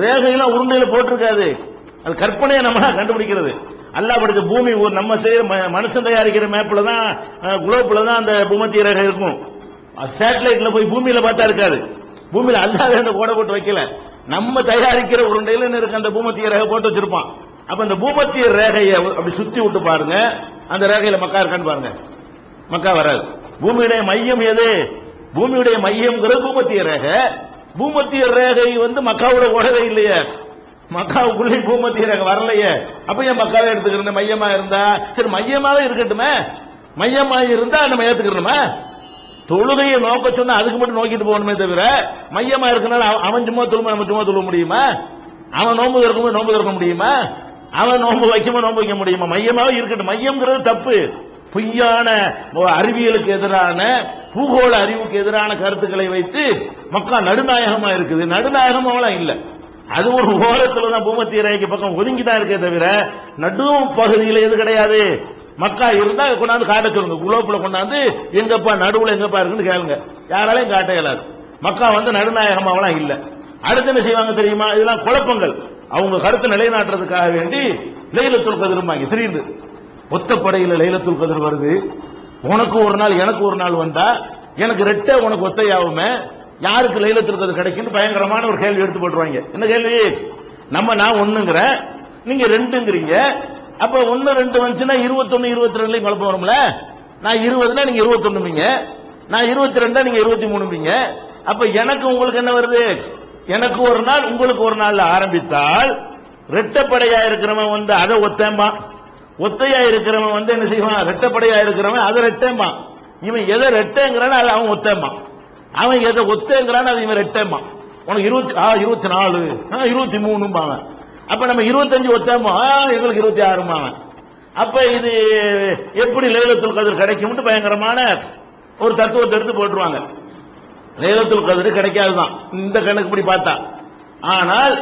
ரேகையெல்லாம் உருண்டையில போட்டிருக்காது, அது கற்பனையை நம்ம கண்டுபிடிக்கிறது. அல்லாஹ் படிச்ச பூமி நம்ம செய்யற மனுஷன் தயாரிக்கிற மேப்ல தான், குளோப்ல தான் அந்த பூமத்திய ரேகை இருக்கும். சேட்டலைட்ல போய் பூமியில பார்த்தா இருக்காது. பூமியில அல்லாஹ் அந்த கோடை போட்டு வைக்கல, நம்ம தயாரிக்கிற உருண்டையில இருக்கு அந்த பூமத்திய ரேகை போட்டு வச்சிருப்பான். அப்ப அந்த பூமத்திய ரேகையை அப்படி சுத்தி விட்டு பாருங்க, அந்த ரேகையில மக்கா இருக்கான்னு பாருங்க, மக்கா வராது. பூமியுடைய மையம் எது? பூமியுடைய மையம்ங்கிறது பூமத்திய ரேகை. பூமத்திய ரேகை மக்காவோட ஓடவே இல்லையே, மக்காவுக்குள்ளே பூமத்திய ரேகை வரலையே. அப்ப ஏன் மக்காவை எடுத்துக்கிறேன்? மையமா இருந்தா சரி, மையமாவே இருக்கட்டுமே, மையமா இருந்தா நம்ம ஏத்துக்கிறோமா? தொழுகையை நோக்க சொன்னா அதுக்கு மட்டும் நோக்கிட்டு போகணுமே தவிர, மையமா இருக்கனால அவன் சும்மா தொழுமா நம்ம சும்மா தொழ முடியுமா? அவன் நோன்பு திறக்கும்போது நோன்பு திறக்க முடியுமா? அவன் நோன்பு வைக்கும்போது நோன்பு வைக்க முடியுமா? மையமாவே இருக்கட்டும். மையம்ங்கிறது தப்பு, பொய்யான அறிவியலுக்கு எதிரான, பூகோள அறிவுக்கு எதிரான கருத்துக்களை வைத்து மக்கா நடுநாயகமா இருக்குது. நடுநாயகமாவெல்லாம் இல்ல, அது ஒரு ஓரத்துல தான் பூமத்திய ரேகைக்கு பக்கம் ஒதுங்கி தான் இருக்கே தவிர நடு பகுதியில் எது கிடையாது. மக்கா இருந்தா கொண்டாந்து காட்ட சொல்லுங்க, குளோப்புல கொண்டாந்து எங்கப்பா நடுவுல எங்கப்பா இருக்குன்னு கேளுங்க, யாராலையும் காட்ட இயலாது. மக்கா வந்து நடுநாயகமாவெல்லாம் இல்ல. அடுத்து என்ன செய்வாங்க தெரியுமா, இதெல்லாம் குழப்பங்கள். அவங்க கருத்தை நிலைநாட்டுறதுக்காக வேண்டி லைலத்துல் கத்ர் திடீர்னு ஒத்தப்படையில லைலத்துல் கத்ர் வருது, உனக்கு ஒரு நாள் எனக்கு ஒரு நாள் வந்தா எனக்கு ரெட்டை உனக்கு ஒத்தையாவுமே, யாருக்கு லைலத்துல் கத்ர் கிடைக்கும் பயங்கரமான ஒரு கேள்வி எடுத்து போட்டுருவாங்க. என்ன கேள்வி, நான் ஒண்ணுங்கிற நீங்க ரெண்டுங்கிறீங்க, அப்ப 1 2 வந்துச்சுன்னா 21 22 குழப்பம் வரும்ல. நான் 20னா நீங்க 21, நான் 22 நீங்க 23. அப்ப எனக்கு உங்களுக்கு என்ன வருது, எனக்கு ஒரு நாள் உங்களுக்கு ஒரு நாள் ஆரம்பித்தால் ரெட்டப்படையா இருக்கிறவன் வந்து அதை ஒத்தேம்பான், ஒத்தையா இருக்கிறவன் வந்து என்ன செய்வான், ரெட்டப்படையா இருக்கிறவன் அதை ரெட்டேம்பான். இவன் எதை ரெட்டேங்கிறான் அது அவன் ஒத்தேம்பான், அவன் எதை ஒத்தேங்கிறான் அது இவன் ரெட்டேம்பான். உனக்கு 24 23. அப்ப நம்ம 25 ஒத்தேமா, எங்களுக்கு 26. அப்ப இது எப்படி லைலத்துல் கத்ர் கிடைக்கும் பயங்கரமான ஒரு தத்துவத்தை எடுத்து போட்டுருவாங்க. லைலத்துல் கத்ர் கிடைக்காதுதான் இந்த கணக்குப்படி பார்த்தா. ஆனால்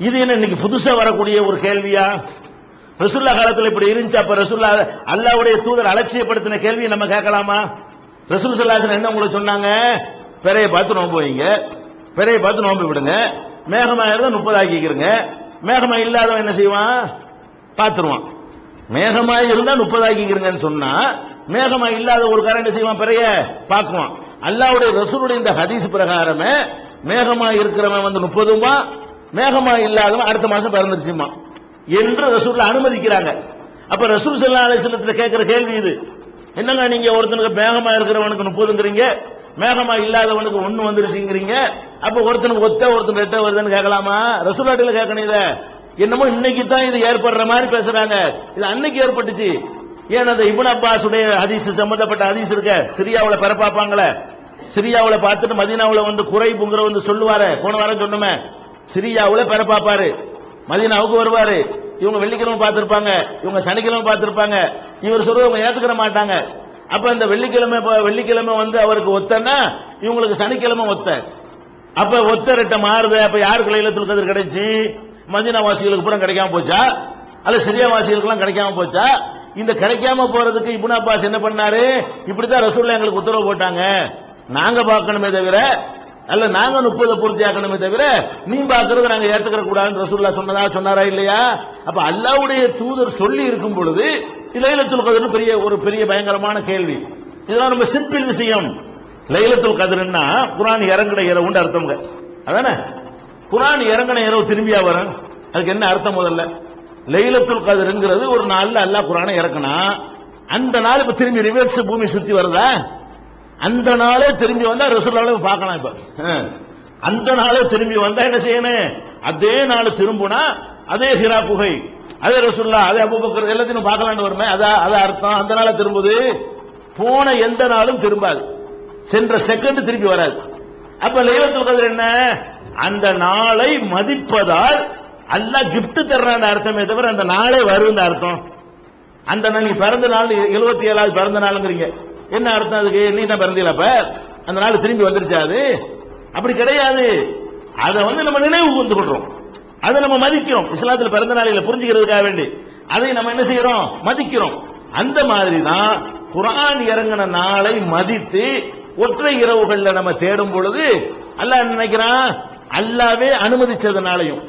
இது என்ன இன்னைக்கு புதுசா வரக்கூடிய ஒரு கேள்வியா? ரசூலுல்லாஹ் காலத்துல இப்படி இருந்துச்சு. அப்ப ரசூலுல்லாஹ் அல்லாஹ்வுடைய தூதர் அலட்சியப்படுத்தின கேள்வியை நம்ம கேட்கலாமா? ரசூல் ஸல்லல்லாஹு அலைஹி வஸல்லம் என்ன உங்களுக்கு சொன்னாங்க, பிறையை பார்த்து நோன்பு வைங்க, பிறையை பார்த்து நோன்பு விடுங்க, மேகமா இருந்தா 30 ஆக்கிக்கிறங்க. மேகமா இல்லாதவன் என்ன செய்வான், பார்த்துருவான். மேகமாய் இருந்தா 30 ஆக்கிக்கிறங்கன்னு சொன்னா மேகமா இல்லாத ஒரு காரன் என்ன செய்வான், பிறைய பார்க்குவான். அல்லாஹ்வுடைய ரசூலுடைய இந்த ஹதீஸ் பிரகாரமே மேகமா இருக்கிறவன் வந்து 30, மேகமா இல்லாதவன் அடுத்த மாசம் பிறந்துருச்சுமா என்று ரசூலுல்லாஹ் அனுமதிக்கிறாங்க. அப்ப ரசூல் ஸல்லல்லாஹு அலைஹி வஸல்லம் கேட்கிற கேள்வி இது. என்னங்க நீங்க ஒருத்தனுக்கு மேகமா இருக்கிறவனுக்கு 30ங்கிறீங்க, மேகமா இல்லாதவனுக்கு 1 வந்துருச்சுங்கிறீங்க, அப்ப ஒருத்தனுக்கு ஒருத்தன் ரெட்ட வருதுன்னு கேட்கலாமா? ரசூலுல்லாஹ்ல கேட்கணும். இத என்னமோ இன்னைக்கு தான் இது ஏற்படுற மாதிரி பேசுறாங்க, இது அன்னைக்கு ஏற்பட்டுச்சு. ஏன் அந்த இப்னு அப்பாஸ் உடைய ஹதீஸ் சம்பந்தப்பட்ட ஹதீஸ் இருக்க, சிரியாவுல பிறப்பாப்பாங்களே, சிரியாவுல பார்த்துட்டு மதீனாவுல வந்து குறைபுங்கிற வந்து சொல்லுவாரு, போன வாரம் சொன்னோமே, சிரியாவுல பிறப்பாப்பாரு, மதீனாவுக்கு வருவாரு. இவங்க வெள்ளிக்கிழமை பார்த்திருப்பாங்க, இவங்க சனிக்கிழமை பார்த்திருப்பாங்க, இவர் சொல்றவங்க ஏத்துக்கிற மாட்டாங்க. அப்ப இந்த வெள்ளிக்கிழமை வந்து அவருக்கு ஒத்தன்னா இவங்களுக்கு சனிக்கிழமை ஒத்த. அப்ப ஒத்த ரெட்ட மாறுது. அப்ப யாருக்கு லைலத்துல் கத்ர் கிடைச்சு? மதீனா வாசிகளுக்கு பூரா கிடைக்காம போச்சா, அல்ல சிரியா வாசிகளுக்கு எல்லாம் கிடைக்காம போச்சா? இந்த கிடைக்காம போறதுக்கு இப்னு அப்பாஸ் என்ன பண்ணாரு, இப்படித்தான் ரசூலுல்லாஹ் எங்களுக்கு உத்தரவு போட்டாங்க, நாங்க பார்க்கணுமே தவிர, அல்ல நாங்க 30 பூர்த்தி ஆக்கணுமே தவிர நீ பார்க்கறது நாங்க ஏத்துக்கிற கூடாதுன்னு ரசூலுல்லாஹ் சொன்னாரா இல்லையா? அப்ப அல்லாஹ்வுடைய தூதர் சொல்லி இருக்கும் பொழுது லைலத்துல் கத்ர் ஒரு பெரிய பயங்கரமான கேள்வி. இதெல்லாம் ரொம்ப சிம்பிள் விஷயம். லைலத்துல் கத்ர்னா குர்ஆன் இறங்குற இரவுன்னு அர்த்தம்ங்க, அதானே? குர்ஆன் இறங்குன இரவு திரும்பியா வரும், அதுக்கு என்ன அர்த்தம்? முதல்ல லைலத்துல் கத்ர்ங்கிறது ஒரு நாள்ல அல்லாஹ் குர்ஆனை இறக்குனா, அந்த நாள் இப்ப திரும்பி ரிவர்ஸ் பூமி சுத்தி வருதா? அந்த நாளே திரும்பி வந்தா ரசூலுல்லாஹ் பார்க்கலாம். இப்ப அந்த நாளே திரும்பி வந்தா என்ன செய்யணும்? அதே நாள் திரும்பினா அதே ஹிரா குகை, அதே ரசூலுல்லாஹ், அதே அபூபக்கர் எல்லாத்தையும் பார்க்கலான்னு வருமே, அதான் அர்த்தம். அந்த நாள திரும்புது. போன எந்த நாளும் திரும்பாது, சென்ற செகண்ட் திரும்பி வராது. அப்ப லைலத்துல் கத்ர் என்ன? அந்த நாளை மதிப்பதால் அல்லாஹ் கிஃப்ட் தர்றான்னு அர்த்தமே தவிர அந்த நாளே வருது அர்த்தம். அந்த நாள் நீ பிறந்த நாள் 77வது பிறந்த நாளுங்கிறீங்க, என்ன அர்த்தம் அதுக்கு? நீ தான் பிறந்தீல, அப்ப அந்த நாள் திரும்பி வந்துருச்சா? அது அப்படி கிடையாது. அதை வந்து நம்ம நினைவு கூர்ந்து கொள்றோம், அதை நம்ம மதிக்கிறோம். இஸ்லாத்துல பிறந்த நாளில புரிஞ்சுக்கிறதுக்காக வேண்டி அதை நம்ம என்ன செய்யறோம், மதிக்கிறோம். அந்த மாதிரி தான் குர்ஆன் இறங்கின நாளை மதித்து ஒற்றை இரவுகள்ல நம்ம தேடும் பொழுது அல்லாஹ் நினைக்கிறான், அல்லாவே அனுமதிச்சதுனாலையும்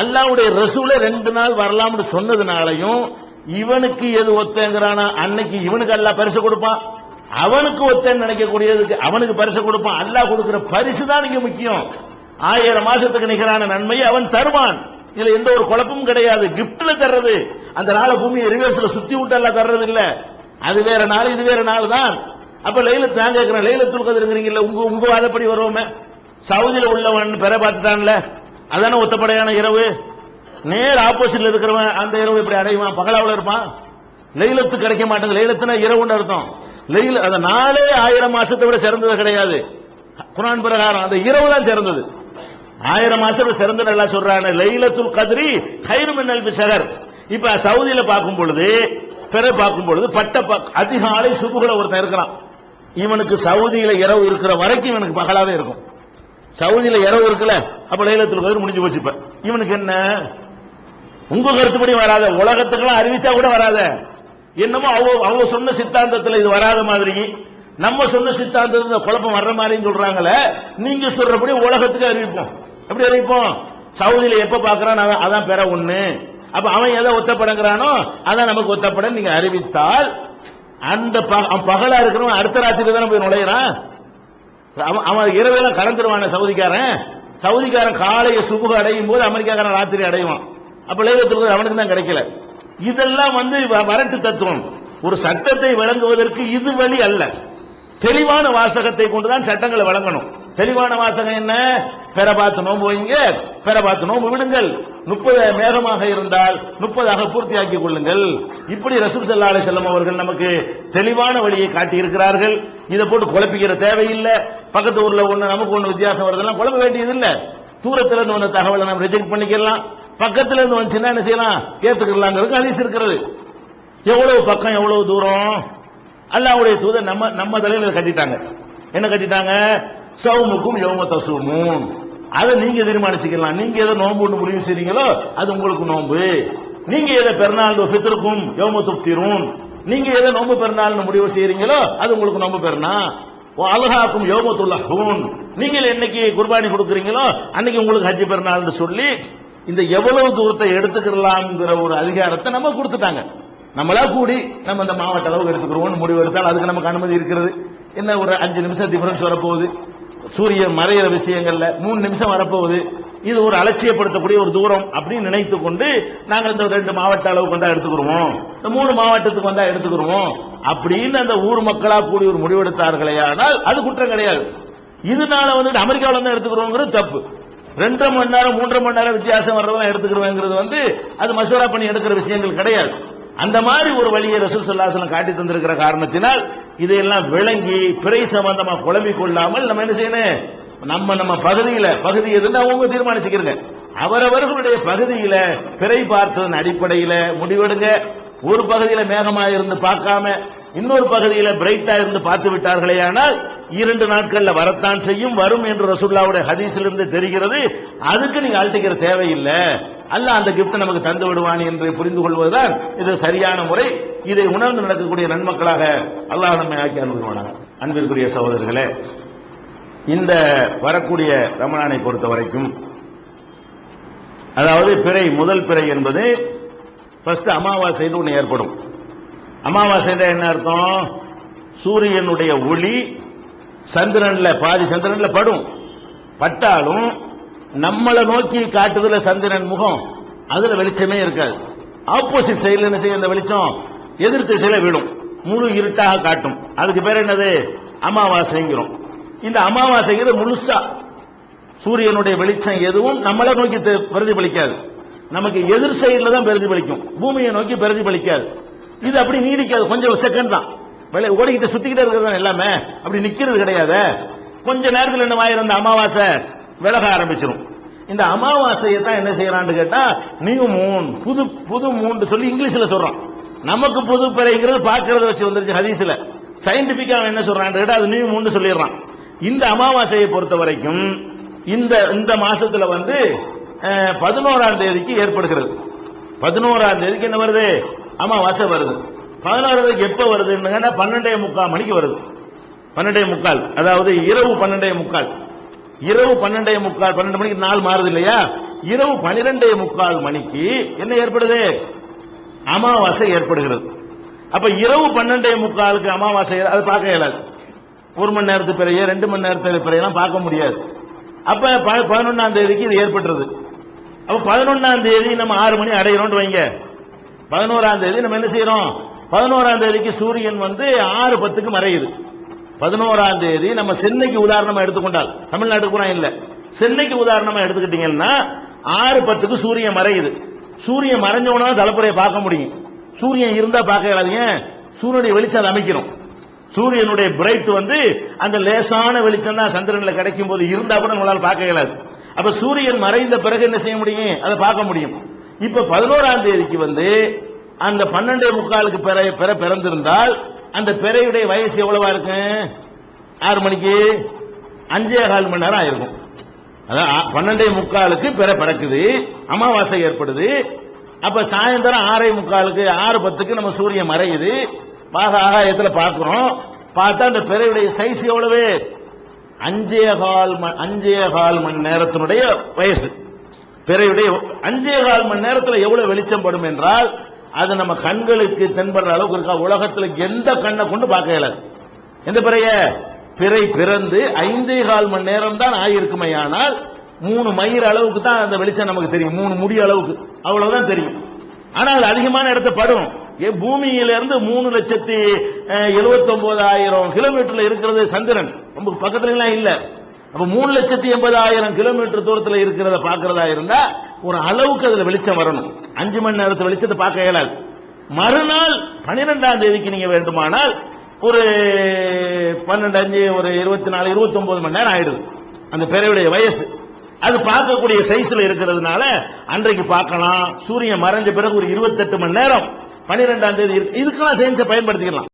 அல்லாஹ்வுடைய ரசூலே 2 நாள் வரலாம்னு சொன்னதுனாலையும் இவனுக்கு எது ஒத்தங்கிறானா அன்னைக்கு இவனுக்கு அல்லாஹ் பரிசு கொடுப்பான், அவனுக்கு ஒத்தன்னு நினைக்கக்கூடியதுக்கு அவனுக்கு பரிசு கொடுப்பான். அல்லாஹ் கொடுக்கிற பரிசு தான் இங்க முக்கியம். 1000 மாசத்துக்கு நிகரான நன்மையை அவன் தருவான். இதுல எந்த ஒரு குழப்பமும் கிடையாது. கிஃப்ட்ல தர்றது, அந்த நாளை பூமியை ரிவர்ஸ்ல சுத்தி விட்டு எல்லாம் தர்றது இல்ல. அது வேற நாள், இது வேற நாள் தான். அப்ப நான் கேட்கிறேன், லைலத்துல் கத்ர்ங்கறீங்கல்ல, உங்க வாதப்படி வருவோமே, சவுதியில உள்ளவன் பெற பார்த்துட்டான்ல, அதான ஒத்தப்படையான இரவு. நேர் ஆப்போசிட்ல இருக்கிறவன் அந்த இரவு எப்படி அடைவான்? பகலாவில் இருப்பான். லைலத்து கிடைக்க மாட்டேங்குது. லைலத்துனா இரவுன்னு அர்த்தம். அந்த நாளே 1000 மாசத்தை விட சிறந்தது கிடையாது. குர்ஆன் பிரகாரம் அந்த இரவு தான் சிறந்தது. 1000 மாசத்தை சிறந்தது எல்லாம் சொல்றாங்க. லைலத்துல் கத்ரி கைரு மின் அல்ஃபி ஷஹர். இப்ப சவுதியில பார்க்கும் பொழுது, பிற பார்க்கும் பொழுது அதிகாலை சுபுகுல ஒருத்தன் இருக்கிறான், இவனுக்கு சவுதியில இரவு இருக்கிற வரைக்கும் இவனுக்கு பகலாவே இருக்கும். சவுதியில இரவு இருக்குல்ல, அப்ப லைலத்துல் கத்ர் முடிஞ்சு போச்சு. இப்ப இவனுக்கு என்ன? உங்க கருத்துப்படி வராத, உலகத்துக்கெல்லாம் அறிவிச்சா கூட வராத. என்னமோ அவங்க சொன்ன சித்தாந்தத்தில் இது வராத மாதிரி, நம்ம சொன்ன சித்தாந்தத்தில் குழப்பம் வர்ற மாதிரி சொல்றாங்களே. நீங்க சொல்றபடி உலகத்துக்கு அறிவிப்போம். எப்படி அறிவிப்போம்? சவுதியில எப்ப பாக்குறான் அதான் பெற ஒண்ணு. அப்ப அவன் எதை ஒத்தப்படங்கிறானோ அதான் நமக்கு ஒத்தப்பட நீங்க அறிவித்தால், அந்த பகலா இருக்கிறவன் அடுத்த ராத்திரி தானே போய் நுழையிறான். அவன் இரவெல்லாம் கலந்துருவான சவுதிக்காரன் காலையை சுபுக அடையும் போது அமெரிக்காக்காரன் ராத்திரி அடைவான். அப்ப லைலத்துல் அவனுக்கு தான் கிடைக்கல. இதெல்லாம் வரட்டு தத்துவம். ஒரு சட்டத்தை வழங்குவதற்கு இது வழி அல்ல. தெளிவான வாசகத்தை கொண்டுதான் சட்டங்களை வழங்கணும். தெளிவான வாசகம் என்ன? பெற பார்த்து நோன்பு வைங்க, பெற பார்த்து நோன்பு விடுங்கள். 30 மேகமாக இருந்தால் 30 பூர்த்தியாக்கிக் கொள்ளுங்கள். இப்படி ரசூல் ஸல்லல்லாஹு அலைஹி வஸல்லம் அவர்கள் நமக்கு தெளிவான வழியை காட்டி இருக்கிறார்கள். இதை போட்டு குழப்பிக்கிற தேவையில்லை. பக்கத்து ஊர்ல ஒண்ணு நமக்கு ஒண்ணு வித்தியாசம் வருதெல்லாம் குழப்ப வேண்டியது இல்லை. தூரத்துல இருந்து வந்த தகவலை நம்ம ரிஜெக்ட் பண்ணிக்கலாம். பக்கத்துல இருந்து வந்துச்சுன்னா என்ன செய்யலாம்? ஏத்துக்கலாம். ஹதீஸ் இருக்கிறது. எவ்வளவு பக்கம் எவ்வளவு தூரம்? அல்லாஹ்வுடைய தூதர் நம்ம தலையில கட்டிட்டாங்க. என்ன கட்டிட்டாங்க? சௌமுக்கும் யௌம தஸூமூன். அதை நீங்க தீர்மானிச்சுக்கலாம். நீங்க எதை நோன்பு முடிவு செய்றீங்களோ அது உங்களுக்கு நோன்பு. நீங்க எதை பெருநாள் ஃபித்ருக்கும் யௌம துஃப்திரூன், நீங்க எதை நோன்பு பெருநாள்னு முடிவு செய்றீங்களோ அது உங்களுக்கு நோன்பு பெருநா. அல்ஹாக்கும் யௌம துல்லஹூன், நீங்க என்னைக்கு குர்பானி கொடுக்குறீங்களோ அன்னைக்கு உங்களுக்கு ஹஜ் பெருநாள்னு சொல்லி இந்த எவ்வளவு தூரத்தை எடுத்துக்கலாம்ங்கிற ஒரு அதிகாரத்தை நம்ம கொடுத்துட்டாங்க. நம்மளா கூடி நம்ம இந்த மாவட்ட அளவுக்கு எடுத்துக்கிறோம் முடிவு எடுத்தால் அதுக்கு நமக்கு அனுமதி இருக்கிறது. என்ன ஒரு 5 நிமிஷம் டிஃபரன்ஸ் வரப்போகுது. சூரியன் மறையிற விஷயங்கள்ல 3 நிமிஷம் வரப்போகுது. இது ஒரு அலட்சியப்படுத்தக்கூடிய ஒரு தூரம் அப்படின்னு நினைத்து கொண்டு நாங்க இந்த 2 மாவட்ட அளவுக்கு வந்தா எடுத்துக்கிறோம், இந்த 3 மாவட்டத்துக்கு வந்தா எடுத்துக்கிறோம் அப்படின்னு அந்த ஊர் மக்களா கூடி ஒரு முடிவெடுத்தார்களே, ஆனால் அது குற்றம் கிடையாது. இதனால அமெரிக்காவில தான் எடுத்துக்கிறோங்கிறது தப்பு. 2.5 மணி நேரம் 3.5 மணி நேரம் வித்தியாசம் வர்றதெல்லாம் எடுத்துக்கிறோங்கிறது அது மசூரா பண்ணி எடுக்கிற விஷயங்கள் கிடையாது. அந்த மாதிரி ஒரு வழியை ரசூல் ஸல்லல்லாஹு அலைஹி வஸல்லம் காட்டி தந்திருக்கிற காரணத்தினால் இதையெல்லாம் விளங்கி பிறை சம்பந்தமா குழம்பிக் கொள்ளாமல் நம்ம என்ன செய்யணும்? நம்ம பகுதி எதுன்னு அவங்க தீர்மானிச்சுக்கிறங்க. அவரவர்களுடைய பகுதியில பிறை பார்த்ததன் அடிப்படையில முடிவெடுங்க. ஒரு பகுதியில மேகமா இருந்து பார்க்காம இன்னொரு பகுதியில பிரைட்டா இருந்து பார்த்து விட்டார்களே, ஆனால் 2 நாட்கள்ல வரத்தான் செய்யும், வரும் என்று ரசூலுல்லாஹ்வுடைய ஹதீஸில் இருந்து தெரிகிறது. அதுக்கு நீங்க அழட்டிக்கிற தேவையில்லை. அல்லாஹ் அந்த கிஃப்ட் நமக்கு தந்து விடுவான் என்று புரிந்து கொள்வதுதான் இது சரியான முறை. இதை உணர்ந்து நடக்கக்கூடிய நன்மக்களாக அல்லாஹ் நம்மை ஆக்கி அனுப்புவானாக. அன்பிற்குரிய சகோதரர்களே, இந்த வரக்கூடிய ரமலானை பொறுத்த வரைக்கும், அதாவது பிறை முதல் பிறை என்பது ஃபர்ஸ்ட் அமாவாசைன்னு ஒன்று ஏற்படும். அமாவாசை என்ன அர்த்தம்? சூரியனுடைய ஒளி சந்திரன்ல பாதி சந்திரன்ல பட்டாலும் நம்மளை நோக்கி காட்டுதல சந்திரன் முகம் அதுல வெளிச்சமே இருக்காது. ஆப்போசிட் சைடுல என்ன செய்ய அந்த வெளிச்சம் எதிர் திசையில விடும், முழு இருட்டாக காட்டும். அதுக்கு பேர் என்னது? அமாவாசைங்கிறோம். இந்த அமாவாசைங்கிறது முழுசா சூரியனுடைய வெளிச்சம் எதுவும் நம்மளை நோக்கி பிரதிபலிக்காது. நமக்கு எதிர் சைடுல தான் பிரதிபலிக்கும், பூமியை நோக்கி பிரதிபலிக்காது. இது அப்படி நீடிக்காது, கொஞ்சம் செகண்ட் தான் ஓடிக்கிட்டு சுத்திக்கிட்டே இருக்கிறது எல்லாமே, அப்படி நிக்கிறது கிடையாது. கொஞ்ச நேரத்தில் என்ன ஆயிரம் அந்த அமாவாசை விலக ஆரம்பிச்சிடும். இந்த அமாவாசையை தான் என்ன செய்யறான்னு கேட்டா நியூ மூன், புது மூன் சொல்லி இங்கிலீஷ்ல சொல்றான். நமக்கு புது பிறைங்கிறது பார்க்கறத வச்சு வந்துருச்சு ஹதீஸ்ல. சயின்டிபிக்கா என்ன சொல்றான்னு கேட்டா அது நியூ மூன் சொல்லிடுறான். இந்த அமாவாசையை பொறுத்த வரைக்கும் இந்த மாசத்துல 11ஆம் தேதிக்கு ஏற்படுகிறது. 11ஆம் தேதிக்கு என்ன வருது? அமாவாசை வருது. 16ஆம் தேதிக்கு எப்ப வருதுன்னு 12:45 மணிக்கு வருது. 12:45, அதாவது இரவு 12:45. இரவு 12:45, 12 மணிக்கு நாள் மாறுது இல்லையா? இரவு 12:45 மணிக்கு என்ன ஏற்படுது? அமாவாசை ஏற்படுகிறது. அப்ப இரவு 12:45க்கு அமாவாசை அது பார்க்க இயலாது. 1 மணி நேரத்துக்கு பிறைய 2 மணி நேரத்துக்கு பிறையெல்லாம் பார்க்க முடியாது. அப்ப 11ஆம் தேதிக்கு இது ஏற்பட்டுறது. அப்ப 11ஆம் தேதி நம்ம 6 மணி அடைகிறோம் வைங்க. 11ஆம் தேதி நம்ம என்ன செய்யறோம்? 11ஆம் தேதிக்கு சூரியன் 6:10க்கு மறையுது. 11ஆம் தேதி நம்ம சென்னைக்கு உதாரணமா எடுத்துக்கொண்டால், தமிழ்நாட்டுக்கு கூட இல்ல, சென்னைக்கு உதாரணமா எடுத்துக்கிட்டீங்கன்னா 6:10க்கு சூரியன் மறையுது. சூரியன் மறைஞ்சோன்னா தலைப்புறையை பார்க்க முடியும். சூரியன் இருந்தா பார்க்க இயலாதீங்க. சூரியனுடைய வெளிச்சம் அமைக்கணும். சூரியனுடைய பிரைட் அந்த லேசான வெளிச்சம் தான் சந்திரன்ல கிடைக்கும் போது இருந்தா கூட நம்மளால பார்க்க இயலாது. அப்ப சூரியன் மறைந்த பிறகு என்ன செய்ய முடியும்? அதை பார்க்க முடியும். இப்ப 11ஆம் தேதிக்கு அந்த 12:45க்கு பிறந்திருந்தால் அந்த பிறையுடைய வயசு எவ்வளவா இருக்கு? 6 மணிக்கு 5.25 மணி நேரம் ஆயிருக்கும். அதான் 12:45 பிறை பிறக்குது, அமாவாசை ஏற்படுது. அப்ப சாயந்தரம் 6:45 6:10 நம்ம சூரியன் மறையுது. ஆகாயத்துல பார்க்கிறோம். பார்த்தா அந்த பிறையுடைய சைஸ் எவ்வளவு? 5.25 மணி நேரத்தினுடைய வயசு. பிறையுடைய 5.25 மணி நேரத்தில் எவ்வளவு வெளிச்சம் படும் என்றால் அது நம்ம கண்களுக்கு தென்படுற அளவுக்கு இருக்கா? உலகத்தில் எந்த கண்ணை கொண்டு பார்க்க இயலாது. எந்த பிறை பிறந்து 5.25 மணி நேரம் தான் ஆகியிருக்குமே, ஆனால் 3 மைல் அளவுக்கு தான் அந்த வெளிச்சம் நமக்கு தெரியும். 3 முடி அளவுக்கு அவ்வளவுதான் தெரியும். ஆனால் அது அதிகமான இடத்தை படும். பூமியிலிருந்து 3,79,000 கிலோமீட்டர்ல இருக்கிறது சந்திரன், ரொம்ப பக்கத்துல எல்லாம் இல்ல. அப்ப 3,80,000 கிலோமீட்டர் தூரத்தில் இருக்கிறத பார்க்கிறதா இருந்தா ஒரு அளவுக்கு அதுல வெளிச்சம் வரணும். 5 மணி நேரத்து வெளிச்சத்தை பார்க்க இயலாது. மறுநாள் 12ஆம் தேதிக்கு நீங்க வேண்டுமானால் ஒரு 12 ஒரு 24 29 மணி நேரம் ஆயிடுது அந்த பிறையுடைய வயசு. அது பார்க்கக்கூடிய சைஸ்ல இருக்கிறதுனால அன்றைக்கு பார்க்கலாம். சூரியன் மறைஞ்ச பிறகு ஒரு 28 மணி நேரம் 12ஆம் தேதி இதுக்கெல்லாம் சயின்ஸை பயன்படுத்திக்கலாம்.